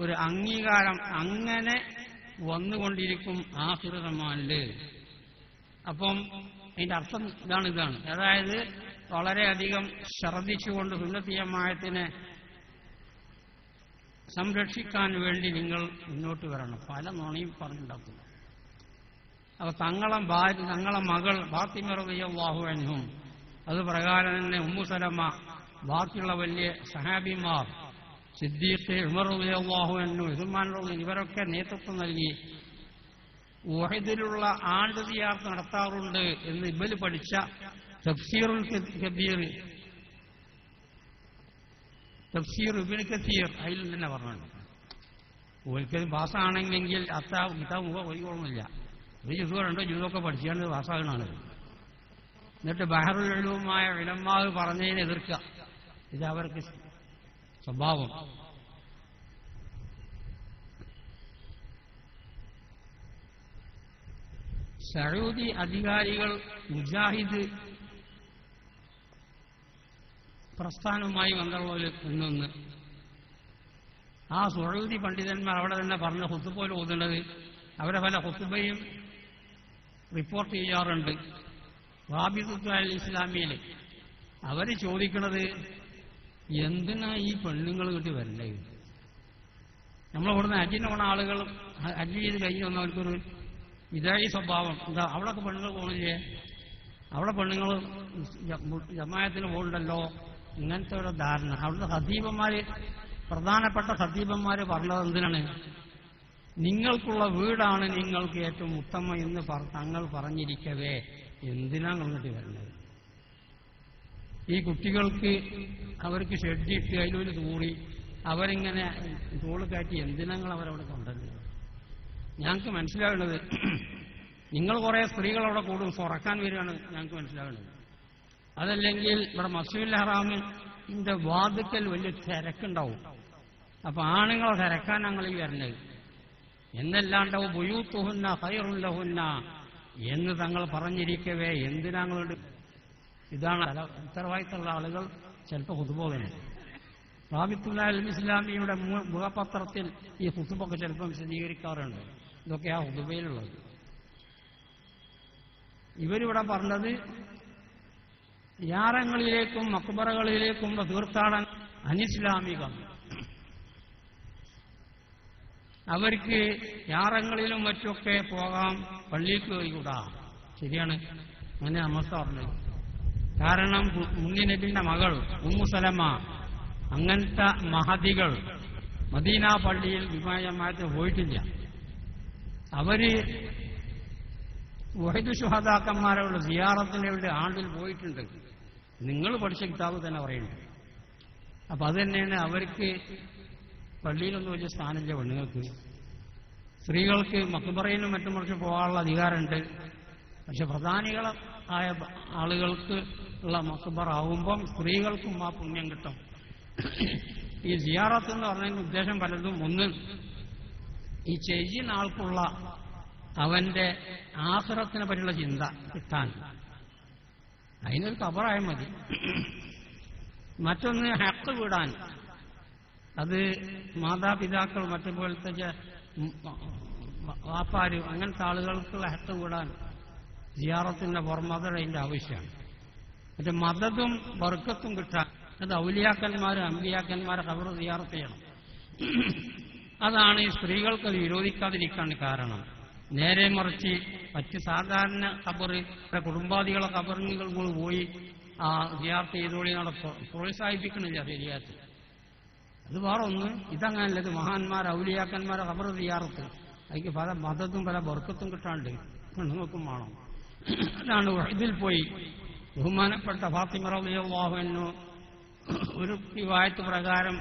ഒരു അംഗീകാരം അങ്ങനെ വന്നുകൊണ്ടിരിക്കും ആഖിർ സമാനില്. അപ്പം അതിന്റെ അർത്ഥം ഇതാണ്. അതായത് വളരെയധികം ശ്രദ്ധിച്ചുകൊണ്ട് സുന്നത്തിയമ്മായത്തിനെ സംരക്ഷിക്കാൻ വേണ്ടി നിങ്ങൾ മുന്നോട്ട് വരണം. പല നുണയും പറഞ്ഞുണ്ടാക്കുന്നു. അപ്പൊ തങ്ങളെ മകൾ ഫാത്തിമ റളിയല്ലാഹു അൻഹും അത് പ്രകാരം തന്നെ ഉമ്മു സലമ, ബാക്കിയുള്ള വലിയ സഹാബിമാർ സിദ്ദീഖ്, ഉമർ റളിയല്ലാഹു അൻഹു, ഉസ്മാൻ റളിയല്ലാഹു ഇവരൊക്കെ നേതൃത്വം നൽകി ഉഹദിലുള്ള ആണ്ട് സിയാറത്ത് നടത്താറുണ്ട് എന്ന് ഇബല് പഠിച്ച തഫ്സീറുൽ കബീർ, തഫ്സീർ ഇബ്നു കസീർ അതിൽ തന്നെ പറഞ്ഞിട്ടുണ്ട്. ഒരിക്കലും പാസ്സാണെങ്കിൽ കിതാബ് ഒഴികൊള്ളുന്നില്ല. ഒരു ജുസോ 2 ജുസൊക്കെ പഠിച്ചാണ്ട് പാസ്സാകണമാണ്. എന്നിട്ട് ബഹറുൽ ഉലൂമായ ഉലമാവ് പറഞ്ഞതിനെ എതിർക്കുക, ഇത് അവർക്ക് സ്വഭാവം. സഊദി അധികാരികൾ മുജാഹിദ് പ്രസ്ഥാനവുമായി ബന്ധമുള്ള ഒന്നൊന്ന് ആ സഊദി പണ്ഡിതന്മാർ അവിടെ തന്നെ പറഞ്ഞ ഖുത്ബയിൽ ഓതുന്നത് അവരെ പല ഖുത്ബയും റിപ്പോർട്ട് ചെയ്യാറുണ്ട് റാബിത്തുൽ അൽ ഇസ്ലാമിയില്. അവർ ചോദിക്കുന്നത് എന്തിനാ ഈ പെണ്ണുങ്ങൾ കിട്ടി വരണ്ടേ? നമ്മളിവിടുന്ന് ഹജ്ജിന് പോണ ആളുകൾ ഹജ്ജ് ചെയ്ത് കഴിഞ്ഞ് വന്നവർക്കൊരു ഇതായി സ്വഭാവം എന്താ, അവിടെയൊക്കെ പെണ്ണുങ്ങൾ പോകണില്ലേ, അവിടെ പെണ്ണുങ്ങൾ ജമാഅത്തിന് പോകുന്നുണ്ടല്ലോ, ഇങ്ങനത്തെ ഒരു ധാരണ. അവിടുത്തെ ഖതീബന്മാര്, പ്രധാനപ്പെട്ട ഖതീബന്മാര് പറഞ്ഞത് എന്തിനാണ്? നിങ്ങൾക്കുള്ള വീടാണ് നിങ്ങൾക്ക് ഏറ്റവും ഉത്തമം എന്ന് തങ്ങൾ പറഞ്ഞിരിക്കവേ എന്തിനാണ് അങ്ങോട്ട് വരുന്നത്? ഈ കുട്ടികൾക്ക് അവർക്ക് ഷെഡിട്ട് അതിലൊരു തൂറി അവരിങ്ങനെ തോള് കയറ്റി എന്തിനങ്ങൾ അവരവിടെ കൊണ്ടുവരുന്നത്? ഞങ്ങൾക്ക് മനസ്സിലാവേണ്ടത് നിങ്ങൾ കുറെ സ്ത്രീകൾ അവിടെ കൂടും തുറക്കാൻ വരികയാണ് ഞങ്ങൾക്ക് മനസ്സിലാവേണ്ടത്. അതല്ലെങ്കിൽ ഇവിടെ മസ്ജിദുൽ ഹറാമിന്റെ വാതിക്കൽ വലിയ തിരക്കുണ്ടാവും. അപ്പൊ ആണുങ്ങളെ തിരക്കാൻ ഞങ്ങൾ ഈ വരുന്നത് എന്നല്ലാണ്ടാവും ബുയൂത്തുഹുന്ന ഖൈറുൻ ലഹുന്ന എന്ന് തങ്ങൾ പറഞ്ഞിരിക്കവേ എന്തിനാങ്ങളുണ്ട്? ഇതാണ് ഉത്തരവാദിത്തമുള്ള ആളുകൾ ചിലപ്പോൾ ഖുതുബോധനം. റാബിത്തുൽ അൽ ഇസ്ലാമിയുടെ മുഖപത്രത്തിൽ ഈ ഖുതുബൊക്കെ ചിലപ്പം വിശദീകരിക്കാറുണ്ട്. ഇതൊക്കെ ആ ഖുതുബയിലുള്ളത്. ഇവരിവിടെ പറഞ്ഞത് യാറങ്ങളിലേക്കും മക്ബറകളിലേക്കും തീർത്ഥാടനം അനിസ്ലാമികം. അവർക്ക് യാറങ്ങളിലും മറ്റുമൊക്കെ പോകാം, പള്ളിക്ക് പോയിക്കൂടാ. ശരിയാണ്, അങ്ങനെ അമസ്ത പറഞ്ഞത്. കാരണം മുന്നി നബിന്റെ മകൾ ഉമ്മു സലമ അങ്ങനത്തെ മഹദികൾ മദീന പള്ളിയിൽ ജമാഅത്തിന് പോയിട്ടില്ല. അവര് വഹീദ് ശുഹദാക്കന്മാരുടെ സിയാറത്തിന്റെ ആണ്ടിൽ പോയിട്ടുണ്ട്. നിങ്ങൾ പഠിച്ച കിതാബ് തന്നെ പറയുന്നുണ്ട്. അപ്പൊ അത് തന്നെയാണ് അവർക്ക് പള്ളിയിലൊന്നും വലിയ സ്ഥാനമില്ല. പെണ്ണുങ്ങൾക്ക്, സ്ത്രീകൾക്ക് മക്ബറയിലും മറ്റും മറിച്ച് പോകാനുള്ള അധികാരമുണ്ട്. പക്ഷെ പ്രധാനികളായ ആളുകൾക്ക് ഉള്ള മക്ബറ ആവുമ്പം സ്ത്രീകൾക്കും ആ പുണ്യം കിട്ടും. ഈ സിയാറത്ത് എന്ന് പറഞ്ഞതിന്റെ ഉദ്ദേശം പലതും. ഒന്ന്, ഈ ചെയ്യുന്ന ആൾക്കുള്ള അവന്റെ ആഖിറത്തിനെ പറ്റിയുള്ള ചിന്ത കിട്ടാൻ, അതിനൊരു ഖബറായ മതി. മറ്റൊന്ന് ഹഖ് വിടാൻ, അത് മാതാപിതാക്കൾ മറ്റുപോലത്തെ വാപ്പാര് അങ്ങനത്തെ ആളുകൾക്കുള്ള ഹഖ് വിടാൻ സിയാറത്തിന്റെ പുറമതർ അതിന്റെ ആവശ്യമാണ്. മറ്റേ മദതും ബർക്കത്തും കിട്ടാൻ അത് ഔലിയാക്കന്മാരും അമ്പിയാക്കന്മാരെ ഖബർ സിയാറത്ത് ചെയ്യണം. അതാണ് ഈ സ്ത്രീകൾക്ക് അത് വിരോധിക്കാതിരിക്കാൻ കാരണം. നേരെ മറിച്ച് മറ്റ് സാധാരണ ഖബർ കുടുംബാദികളെ ഖബറുകൾ പോയി ആ സിയാറത്ത് ചെയ്തോളി പ്രോത്സാഹിപ്പിക്കണില്ല ശരിയാത്ത്. അത് വേറെ ഒന്ന്. ഇതങ്ങനല്ല, ഇത് മഹാന്മാർ ഔലിയാക്കന്മാരെ ഖബർ സിയാറത്ത്. അതിക്ക് പല മദത്തും പല ബർക്കത്തും കിട്ടാണ്ട് പെണ്ണുങ്ങൾക്കും വേണം. അതാണ് ഇതിൽ പോയി ബഹുമാനപ്പെട്ട ഫാത്തിമ റളിയല്ലാഹു അൻഹ ഒരു റിവായത്ത് പ്രകാരം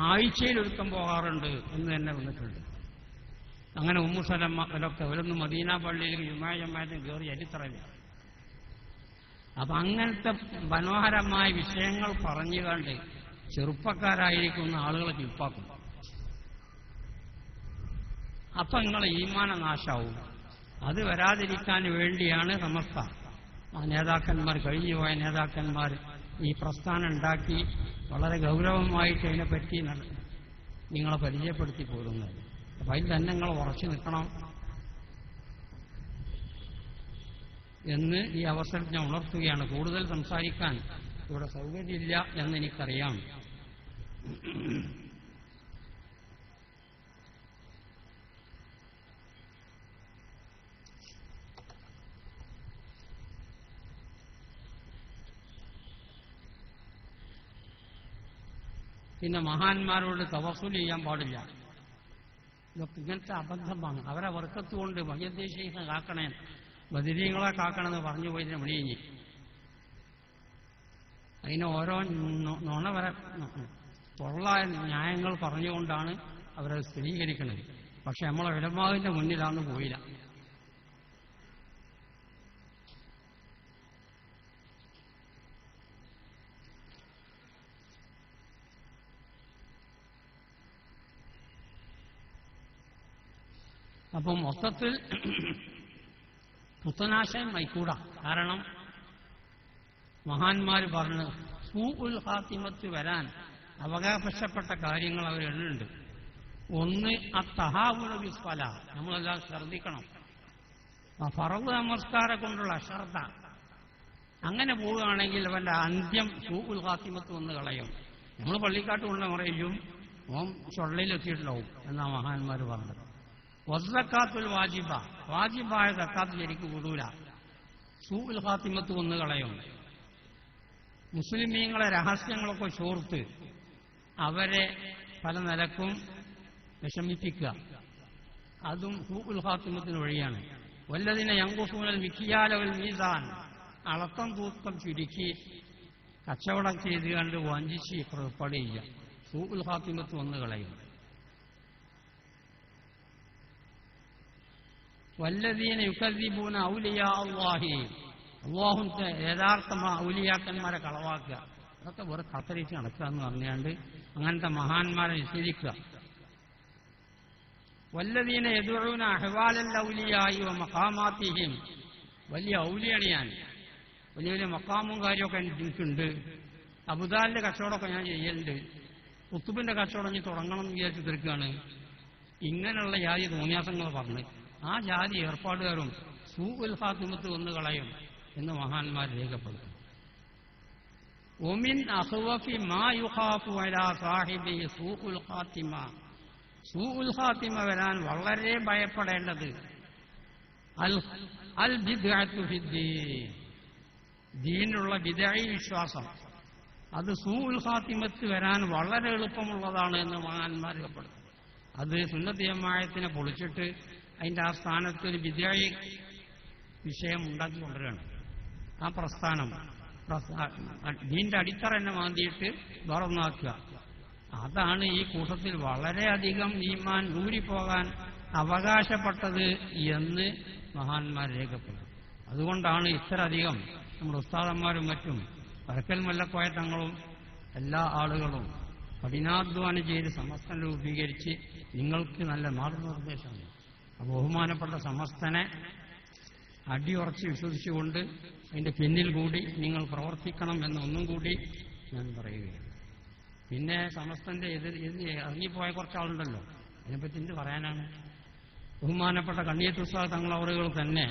ആഴ്ചയിൽ ഒരുക്കം പോകാറുണ്ട് എന്ന് തന്നെ വന്നിട്ടുണ്ട്. അങ്ങനെ ഉമ്മു സലമ അവരൊക്കെ അവരൊന്നും മദീന പള്ളിയിൽ ജുമായത്തിന് കയറി ചരിത്രമില്ല. അപ്പൊ അങ്ങനത്തെ മനോഹരമായ വിഷയങ്ങൾ പറഞ്ഞുകൊണ്ട് ചെറുപ്പക്കാരായിരിക്കുന്ന ആളുകളെ ചുരുപ്പാക്കും. അപ്പൊ നിങ്ങളെ ഈമാന നാശാവും. അത് വരാതിരിക്കാൻ വേണ്ടിയാണ് സമസ്ത നേതാക്കന്മാർ, കഴിഞ്ഞുപോയ നേതാക്കന്മാർ ഈ പ്രസ്ഥാനം ഉണ്ടാക്കി വളരെ ഗൗരവമായിട്ട് അതിനെപ്പറ്റി നിങ്ങളെ പരിചയപ്പെടുത്തി പോരുന്നത്. അപ്പൊ അതിൽ തന്നെ നിങ്ങൾ ഉറച്ചു നിൽക്കണം എന്ന് ഈ അവസരം ഞാൻ ഉണർത്തുകയാണ്. കൂടുതൽ സംസാരിക്കാൻ ഇവിടെ സൗകര്യമില്ല എന്നെനിക്കറിയാം. പിന്നെ മഹാന്മാരോട് തവസ്സുൽ ചെയ്യാൻ പാടില്ല. ഇതൊക്കെ ഇങ്ങനത്തെ അബദ്ധമാണ്. അവരെ വർക്കത്തുകൊണ്ട് മഹ്യദ്ദേശീയെ കാക്കണേ, ബദിരീങ്ങളെ കാക്കണമെന്ന് പറഞ്ഞു പോയതിനെ വിളിയിഞ്ഞി. അതിന് ഓരോ നുണ വരെ പൊള്ളായ ന്യായങ്ങൾ പറഞ്ഞുകൊണ്ടാണ് അവരത് സ്ഥിരീകരിക്കുന്നത്. പക്ഷെ നമ്മളെ ഉലമാവിന്റെ മുന്നിലാന്ന് പോയില്ല. അപ്പം മൊത്തത്തിൽ പുത്തനാശയം വൈക്കൂടാ. കാരണം മഹാന്മാർ പറഞ്ഞു സൂഉൽ ഖാത്തിമത്ത് വരാൻ അവകാശപ്പെട്ട കാര്യങ്ങൾ അവർ എണ്ണുന്നുണ്ട്. ഒന്ന് അത്തഹാവുന ബിസ്സല, നമ്മളെല്ലാം ശ്രദ്ധിക്കണം. ഫറദ് നമസ്കാരം കൊണ്ടുള്ള അശ്രദ്ധ അങ്ങനെ പോവുകയാണെങ്കിൽ അവന്റെ അന്ത്യം സൂഉൽ ഖാത്തിമത്ത് വന്ന് കളയും. നമ്മൾ പള്ളിക്കാട്ട് കൊണ്ട മറയിലും ഓം ചൊള്ളയിലെത്തിയിട്ടുണ്ടാവും എന്നാ മഹാന്മാർ പറഞ്ഞത്. വസ്സക്കാത്തുൽ വാജിബ, വാജിബായ സക്കാത്ത് ശരിക്ക് വിടൂല, സൂഉൽ ഖാത്തിമത്ത് വന്ന് കളയും. മുസ്ലിമീങ്ങളെ രഹസ്യങ്ങളൊക്കെ ചോർത്ത് അവരെ പല നിലക്കും വിഷമിപ്പിക്കുക, അതും സൂഉൽ ഖാത്തിമത്തിന് വഴിയാണ്. വല്ലതിനെ യൻഖുസൂനൽ മിക്യാല വൽ മീസാൻ, അളത്തം തൂക്കം ചുരുക്കി കച്ചവടം ചെയ്ത് കണ്ട് വഞ്ചിച്ച് പുറപ്പാട് ചെയ്യുക, സൂഉൽ ഖാത്തിമത്ത് വന്ന് കളയും. വല്ലദീന യുകദ്ദിബൂന ഔലിയാ അല്ലാഹി, അല്ലാഹുവിന്റെ യഥാർത്ഥമായ ഔലിയാക്കന്മാരെ കളവാക്കുക, അതൊക്കെ വെറുതെ കത്തരിച്ച് നടക്കുക എന്ന് പറഞ്ഞാണ്ട് അങ്ങനത്തെ മഹാന്മാരെ നിഷേധിക്കുക. വല്ലദീന യദ്ഉന അഹ്വാലൽ ഔലിയായി വ മഖാമാതിഹിം, വലിയ ഔലിയാണ് ഞാൻ, വലിയ വലിയ മക്കാമും കാര്യമൊക്കെ എനിക്കുണ്ട്, അബുദാലിന്റെ കച്ചവടമൊക്കെ ഞാൻ ചെയ്യലുണ്ട്, കുത്തുബിന്റെ കച്ചവടം ഞാൻ തുടങ്ങണം എന്ന് വിചാരിച്ചു തീർക്കുകയാണ്. ഇങ്ങനെയുള്ള ജാതി തോന്നിയാസങ്ങൾ പറഞ്ഞ് ആ ജാതി ഏർപ്പാടുകാരും സൂഉൽ ഖാത്തിമത്ത് വന്ന് കളയും എന്ന് മഹാന്മാർ രേഖപ്പെടുത്തും. ഒമിൻ അഖ്വഫി മാ യുഖാഫു അലാ സാഹിബി സൂഉൽ ഖാത്തിമ, സൂഉൽ ഖാത്തിമ വരാൻ വളരെ ഭയപ്പെടേണ്ടത് അൽ ബിദ്അത്തു ഫിദ്ദീൻ, ദീനിലുള്ള ബിദ്അഈ വിശ്വാസം, അത് സൂഉൽ ഖാത്തിമത്ത് വരാൻ വളരെ എളുപ്പമുള്ളതാണ് എന്ന് മഹാന്മാർ രേഖപ്പെടുത്തും. അത് സുന്നത്ത് ജമാഅത്തിനെ പൊളിച്ചിട്ട് അതിന്റെ ആ സ്ഥാനത്ത് ഒരു ബിദ്അഈ വിഷയം ഉണ്ടാക്കി കൊണ്ടുവരികയാണ്. ആ പ്രസ്ഥാനം ദീന്റെ അടിത്തറ തന്നെ മാന്തിയിട്ട് വേറൊന്നാക്കുക. അതാണ് ഈ കൂട്ടത്തിൽ വളരെയധികം ഈമാൻ ഊരിപ്പോകാൻ അവകാശപ്പെട്ടത് എന്ന് മഹാന്മാർ രേഖപ്പെടും. അതുകൊണ്ടാണ് ഇത്ര അധികം നമ്മുടെ ഉസ്താദന്മാരും മറ്റും വരക്കൽ മുല്ലക്കോയ തങ്ങളും എല്ലാ ആളുകളും കഠിനാധ്വാനം ചെയ്ത് സമസ്തം രൂപീകരിച്ച് നിങ്ങൾക്ക് നല്ല മാർഗനിർദ്ദേശമാണ്. ബഹുമാനപ്പെട്ട സമസ്തനെ അടിയുറച്ച് വിശ്വസിച്ചുകൊണ്ട് അതിന്റെ പിന്നിൽ കൂടി നിങ്ങൾ പ്രവർത്തിക്കണം എന്നൊന്നും കൂടി ഞാൻ പറയുകയാണ്. പിന്നെ സമസ്തന്റെ ഇറങ്ങിപ്പോയ കുറച്ചാളുണ്ടല്ലോ, അതിനെപ്പറ്റി എന്ത് പറയാനാണ്? ബഹുമാനപ്പെട്ട കണ്ണിയത്ത് ഉസ്താദ് തങ്ങളവറുകൾ തന്നെ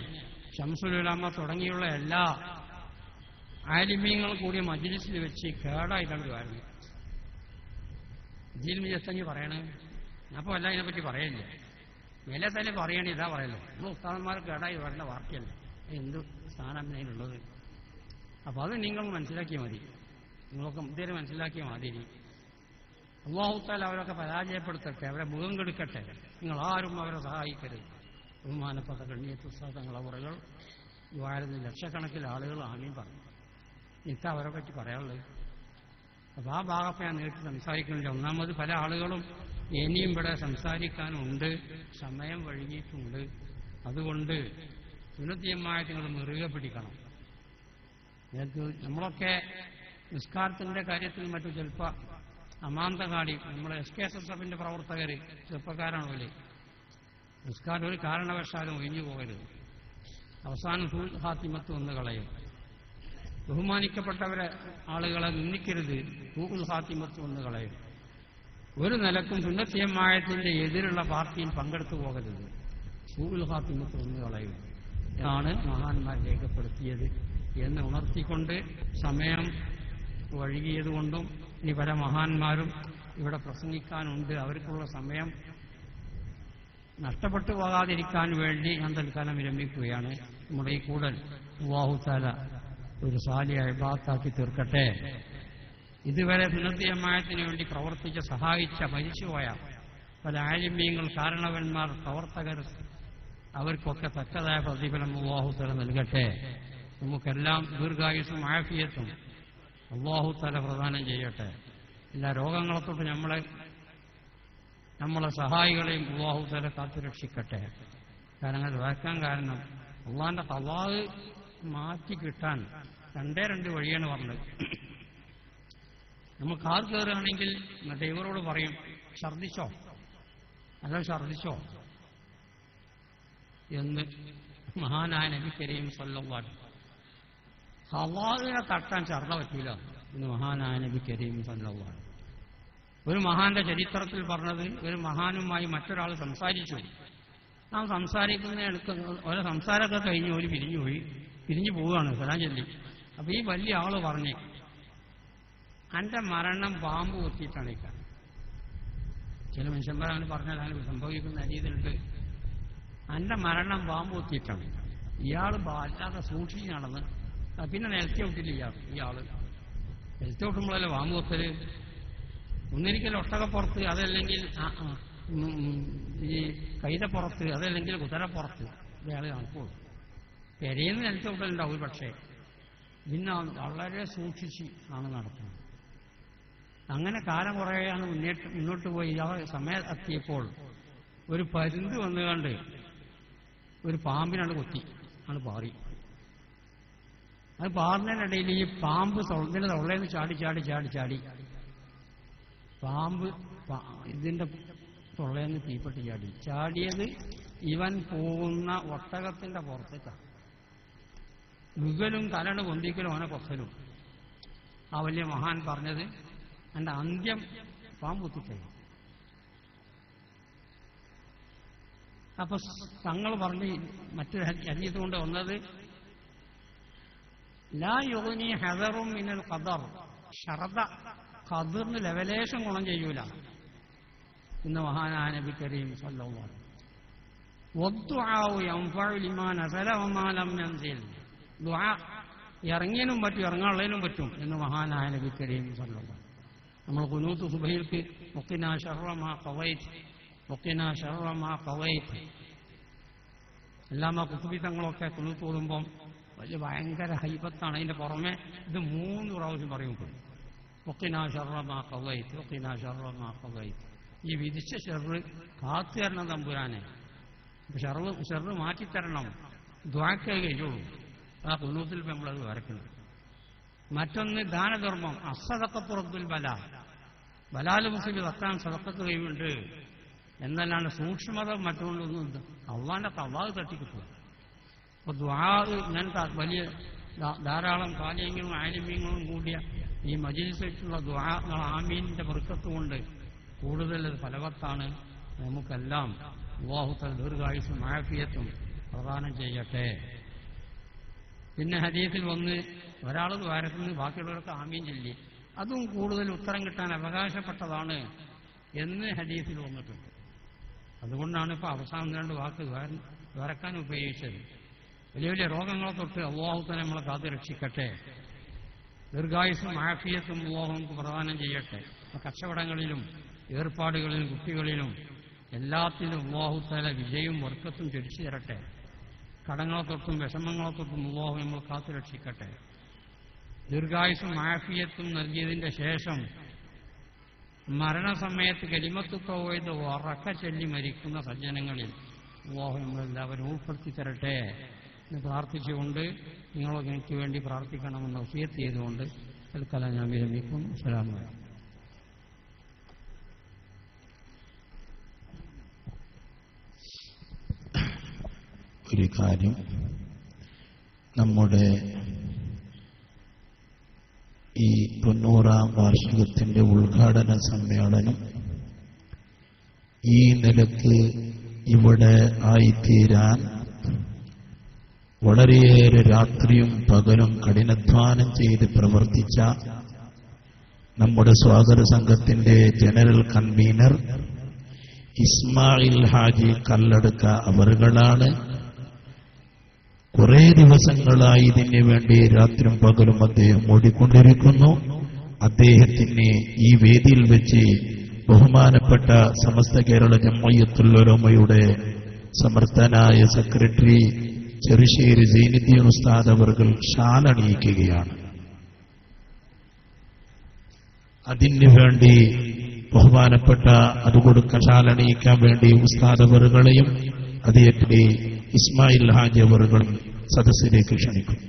ശംസുൽ ഉലമ തുടങ്ങിയുള്ള എല്ലാ ആലിമീങ്ങളും കൂടിയ മജ്ലിസിൽ വെച്ച് കേടായിട്ടാണ് വരുന്നത്. ഇതിൽ ജസ്റ്റങ്ങി പറയണേ, ഞാൻ അപ്പോൾ എല്ലാം ഇതിനെപ്പറ്റി പറയില്ല. മേലെ തന്നെ പറയണേ, ഇതാ പറയല്ലോ, നമ്മൾ ഉസ്താദന്മാർ കേടായി വരേണ്ട വാർത്തയല്ല, എന്ത് സ്ഥാനം അതിനുള്ളത്. അപ്പോൾ അത് നിങ്ങൾ മനസ്സിലാക്കിയാൽ മതി, നിങ്ങളൊക്കെ ഇതുവരെ മനസ്സിലാക്കിയ മാതിരി. അല്ലാഹു തആല അവരൊക്കെ പരാജയപ്പെടുത്തട്ടെ, അവരെ മുഖം കെടുക്കട്ടെ. നിങ്ങൾ ആരും അവരെ സഹായിക്കരുത്. ബഹുമാനപ്പെട്ട കണ്ണിയത്ത് ഉസ്താദ് തങ്ങളവറുകൾ ദ്വാരത്തിൽ ലക്ഷക്കണക്കിന് ആളുകൾ ആമീൻ പറഞ്ഞു. എനിക്ക് അവരെ പറ്റി പറയാനുള്ളത്. അപ്പോൾ ആ ഭാഗത്ത് ഞാൻ നേരിട്ട് സംസാരിക്കുന്നില്ല. ഒന്നാമത് പല ആളുകളും ഇനിയും ഇവിടെ സംസാരിക്കാനുണ്ട്, സമയം വൈകിയിട്ടുണ്ട്. അതുകൊണ്ട് സുന്നത്തിയമായ നിങ്ങൾ മുറുകെ പിടിക്കണം. നമ്മളൊക്കെ നിസ്കാരത്തിന്റെ കാര്യത്തിൽ മറ്റു ചിലപ്പോൾ അമാന്ത കാടി നമ്മളെ SKSSF പ്രവർത്തകർ ചെറുപ്പക്കാരാണ് പോലെ നിസ്കാരം ഒരു കാരണവശാലും ഒഴിഞ്ഞു പോകരുത്. അവസാനം സൂൽ ഹാത്തിമത്ത് വന്ന് കളയും. ബഹുമാനിക്കപ്പെട്ടവരെ ആളുകളെ നിന്ദിക്കരുത്, സൂൽ ഹാത്തിമത്ത് വന്ന് കളയും. ഒരു നിലക്കും സുന്നത്തിയമായത്തിന്റെ എതിരുള്ള പാർട്ടിയിൽ പങ്കെടുത്തു പോകരുത്, സൂൽ ഹാത്തിമത്ത് വന്ന് കളയും എന്നാണ് മഹാന്മാർ രേഖപ്പെടുത്തിയത് എന്ന് ഉണർത്തിക്കൊണ്ട് സമയം വഴുകിയതുകൊണ്ടും ഇനി പല മഹാന്മാരും ഇവിടെ പ്രസംഗിക്കാനുണ്ട്, അവർക്കുള്ള സമയം നഷ്ടപ്പെട്ടു പോകാതിരിക്കാൻ വേണ്ടി ഞാൻ തൽക്കാലം വിരമിക്കുകയാണ്. നമ്മുടെ ഈ കൂടൽ അല്ലാഹു തആല ഒരു സാലിഹ ഇബാദത്താക്കി തീർക്കട്ടെ. ഇതുവരെ സുന്നത്തി ജമാഅത്തിന് വേണ്ടി പ്രവർത്തിച്ച് സഹായിച്ച മരിച്ചുപോയ പല ആലിമീങ്ങൾ, കാരണവന്മാർ, പ്രവർത്തകർ, അവർക്കൊക്കെ തക്കതായ പ്രതിഫലം അല്ലാഹു തആല നൽകട്ടെ. നമുക്കെല്ലാം ദീർഘായുസ്സും ആഫിയത്തും അല്ലാഹു തആല പ്രദാനം ചെയ്യട്ടെ. എല്ലാ രോഗങ്ങളെ തൊട്ട് നമ്മളെ സഹായികളെയും അല്ലാഹു തആല കാത്തുരക്ഷിക്കട്ടെ. കാരണം അത് വായിക്കാൻ കാരണം അള്ളാന്റെ ഖളാഅ് മാറ്റി കിട്ടാൻ രണ്ട് വഴിയാണ് പറഞ്ഞത്. നമ്മൾ കാർ കയറുകയാണെങ്കിൽ ഡ്രൈവറോട് പറയും ഛർദിച്ചോ, അല്ല ഛർദിച്ചോ എന്ന് മഹാനായ നബി കരീം സല്ലല്ലാഹു അലൈഹി വസല്ലം. ഖളാഅിനെ തട്ടാൻ ഛർദ പറ്റില്ല എന്ന് മഹാനായ നബി കരീം സല്ലല്ലാഹു അലൈഹി വസല്ലം. ഒരു മഹാന്റെ ചരിത്രത്തിൽ പറഞ്ഞത്, ഒരു മഹാനുമായി മറ്റൊരാൾ സംസാരിച്ചു. ആ സംസാരിക്കുന്ന ഓരോ സംസാരമൊക്കെ കഴിഞ്ഞ് ഒരു പിരിഞ്ഞു പോവുകയാണ് സലാം ചൊല്ലി. അപ്പൊ ഈ വലിയ ആള് പറഞ്ഞേ, എന്റെ മരണം പാമ്പ് കൊത്തിയിട്ടാണ് ഈ കാരണം. ചില മനുഷ്യന്മാരാണ് പറഞ്ഞാൽ അങ്ങനെ സംഭവിക്കുന്ന രീതിയിലുണ്ട്. എന്റെ മരണം പാമ്പ് കൊത്തിയിട്ടാണ്. ഇയാൾ അല്ലാതെ സൂക്ഷിച്ച് നടന്ന് പിന്നെ നിലത്തി വിട്ടില്ല. ഇയാള് നിലത്തി വിട്ടുമ്പോഴല്ലേ പാമ്പ് കൊത്തല്. ഒന്നിരിക്കൽ ഒട്ടകപ്പുറത്ത്, അതല്ലെങ്കിൽ ഈ കൈതപ്പുറത്ത്, അതല്ലെങ്കിൽ കുതിരപ്പുറത്ത് ഇയാൾ നടക്കുള്ളൂ. പെരയെന്ന് നിലത്ത് വിട്ടലുണ്ടാവും. പക്ഷേ പിന്നെ വളരെ സൂക്ഷിച്ച് ആണ് നടക്കുന്നത്. അങ്ങനെ കാലം കുറേയാണ് മുന്നോട്ട് പോയി. സമയം എത്തിയപ്പോൾ ഒരു പരുന്ത് വന്നുകൊണ്ട് ഒരു പാമ്പിനാണ് കൊത്തി, ആണ് പാറി. അത് പാറിനതിനിടയിൽ ഈ പാമ്പ് ഇതിന്റെ തൊള്ളേന്ന് ചാടി പാമ്പ് ഇതിന്റെ തൊള്ളേന്ന് തീപ്പെട്ടി ചാടിയത് ഇവൻ പോകുന്ന ഒട്ടകത്തിന്റെ പുറത്തേക്കാണ്. മുകലും തലണ് പൊന്തിക്കലും അവനെ കൊത്തലും. ആ വലിയ മഹാൻ പറഞ്ഞത് എന്റെ അന്ത്യം പാമ്പ് കുത്തിക്കഴിഞ്ഞു. അപ്പൊ തങ്ങൾ പറഞ്ഞ് മറ്റൊരു ഹദീസ് കൊണ്ട് വന്നത്, ലാ യുഗ്നി ഹദറും മിനൽ ഖദർ, ശർദ ഖദറിന് ലെവലേശം ഗുണം ചെയ്യൂല ഇന്ന് മഹാനായ നബി കരീം സല്ലല്ലാഹു അലൈഹി വസല്ലം. വദ്ദുആഉ യൻഫഉ ലിമാ നസല വമാ ലം യൻസിൽ, ദുആ ഇറങ്ങിയതിനും പറ്റും ഇറങ്ങാനുള്ളതിനും പറ്റും എന്ന് മഹാനായ നബി കരീം സല്ലല്ലാഹു അലൈഹി വസല്ലം. നമ്മൾ ഖുനൂത്ത് സുബഹിൽക്ക് വഖിനാ ശർറ മാ ഖളൈത്, വഖിനാ ശർറ മാ ഖളൈത്, അല്ലാമ ഖുതുബി തങ്ങളൊക്കെ ഖുനൂത്ത് ഓതുമ്പം വലിയ ഭയങ്കര ഹൈബത്താണ്. അതിന്റെ പുറമെ ഇത് 3 പ്രാവശ്യം പറയുമ്പോൾ വഖിനാ ശർറ മാ ഖളൈത്, വഖിനാ ശർറ മാ ഖളൈത്. ഈ വിധിച്ച ഷർറ് കാത്തു തരണം തമ്പുരാനെ, ഷർറ് മാറ്റിത്തരണം ദ്വാക്കേ കഴിയുള്ളൂ. ആ ഖുനൂത്തിൽ നമ്മളത് വരക്കണം. മറ്റൊന്ന് ദാനധർമ്മം. അസ്സദഖത്തുറദ്ദുൽ ബലാ, ബലാല് മുസ്ലിം തക്കാൻ സദഖത്ത് കഴിയുന്നുണ്ട് എന്നല്ലാണ്ട് സൂക്ഷ്മത മറ്റുകൊണ്ടൊന്നും അള്ളാന്റെ തവാവ് തട്ടിക്കിട്ടുക. അപ്പൊ ദുആ ഇങ്ങനത്തെ വലിയ ധാരാളം കാലിയങ്ങളും ആലിമ്യങ്ങളും കൂടിയ ഈ മജ്‌ലിസിലുള്ള ദുആ ആമീനിന്റെ ബർക്കത്ത് കൊണ്ട് കൂടുതൽ ഫലവത്താണ്. നമുക്കെല്ലാം അല്ലാഹു തആല ദീർഘായുസ്സും ആഫിയത്തും പ്രദാനം ചെയ്യട്ടെ. പിന്നെ ഹദീസിൽ വന്ന് ഒരാൾ ദ്വാരത്തിന് ബാക്കിയുള്ളവർക്ക് ആമീൻ ചൊല്ലി, അതും കൂടുതൽ ഉത്തരം കിട്ടാൻ അവകാശപ്പെട്ടതാണ് എന്ന് ഹദീസിൽ വന്നിട്ടുണ്ട്. അതുകൊണ്ടാണ് ഇപ്പോൾ അവസാനം 2 വാക്ക് ദ്വാരക്കാൻ ഉപയോഗിച്ചത്. വലിയ വലിയ രോഗങ്ങളെ തൊട്ട് അല്ലാഹു തആല നമ്മളെ കാത്തു രക്ഷിക്കട്ടെ. ദീർഘായുസ്സും ആഫിയത്തും അല്ലാഹു നമുക്ക് പ്രദാനം ചെയ്യട്ടെ. കച്ചവടങ്ങളിലും ഏർപ്പാടുകളിലും കുട്ടികളിലും എല്ലാത്തിലും അല്ലാഹു തആല വിജയവും ബർക്കത്തും ചൊരിച്ചു തരട്ടെ. കടങ്ങളെ തൊട്ടും വിഷമങ്ങളെ തൊട്ടും അല്ലാഹു നമ്മൾ കാത്തു രക്ഷിക്കട്ടെ. ദീർഘായുസ്സും ആഫിയത്തും നൽകിയതിന്റെ ശേഷം മരണസമയത്ത് കലിമത്ത് തൗഹീദ് ഉറക്കെ ചൊല്ലി മരിക്കുന്ന സജ്ജനങ്ങളിൽ അല്ലാഹു നമ്മളെല്ലാവരും ഉൾപ്പെടുത്തി തരട്ടെ എന്ന് പ്രാർത്ഥിച്ചുകൊണ്ട് നിങ്ങളൊക്കെ എനിക്ക് വേണ്ടി പ്രാർത്ഥിക്കണമെന്ന് വസിയത്ത് ചെയ്തുകൊണ്ട് തൽക്കാലം ഞാൻ വിരമിക്കും. അസ്സലാമു അലൈക്കും. ഒരു കാര്യം, നമ്മുടെ ഈ 90-ാം വാർഷികത്തിന്റെ ഉദ്ഘാടന സമ്മേളനം ഈ നിലക്ക് ഇവിടെ ആയിത്തീരാൻ വളരെയേറെ രാത്രിയും പകലും കഠിനാധ്വാനം ചെയ്ത് പ്രവർത്തിച്ച നമ്മുടെ സ്വാഗത സംഘത്തിന്റെ ജനറൽ കൺവീനർ ഇസ്മായിൽ ഹാജി കല്ലടക്ക അവറുകളാണ്. കുറെ ദിവസങ്ങളായി ഇതിനു വേണ്ടി രാത്രിയും പകലും അദ്ദേഹം ഓടിക്കൊണ്ടിരിക്കുന്നു. അദ്ദേഹത്തിന് ഈ വേദിയിൽ വെച്ച് ബഹുമാനപ്പെട്ട സമസ്ത കേരള ജംഇയ്യത്തുൽ ഉലമയുടെ സമർത്ഥനായ സെക്രട്ടറി ചെറുശ്ശേരി സൈനുദ്ദീൻ ഉസ്താദ് അവർകൾ ഷാൽ അണിയിക്കുകയാണ്. അതിനു വേണ്ടി ബഹുമാനപ്പെട്ട അതുകൊടുക്ക ഷാൽ അണിയിക്കാൻ വേണ്ടി ഉസ്താദ് അവർകളെയും അദ്ദേഹത്തിന്റെ ഇസ്മായിൽ ഹാജി അവർകളും സദസ്സിലേക്ക് ക്ഷണിക്കും.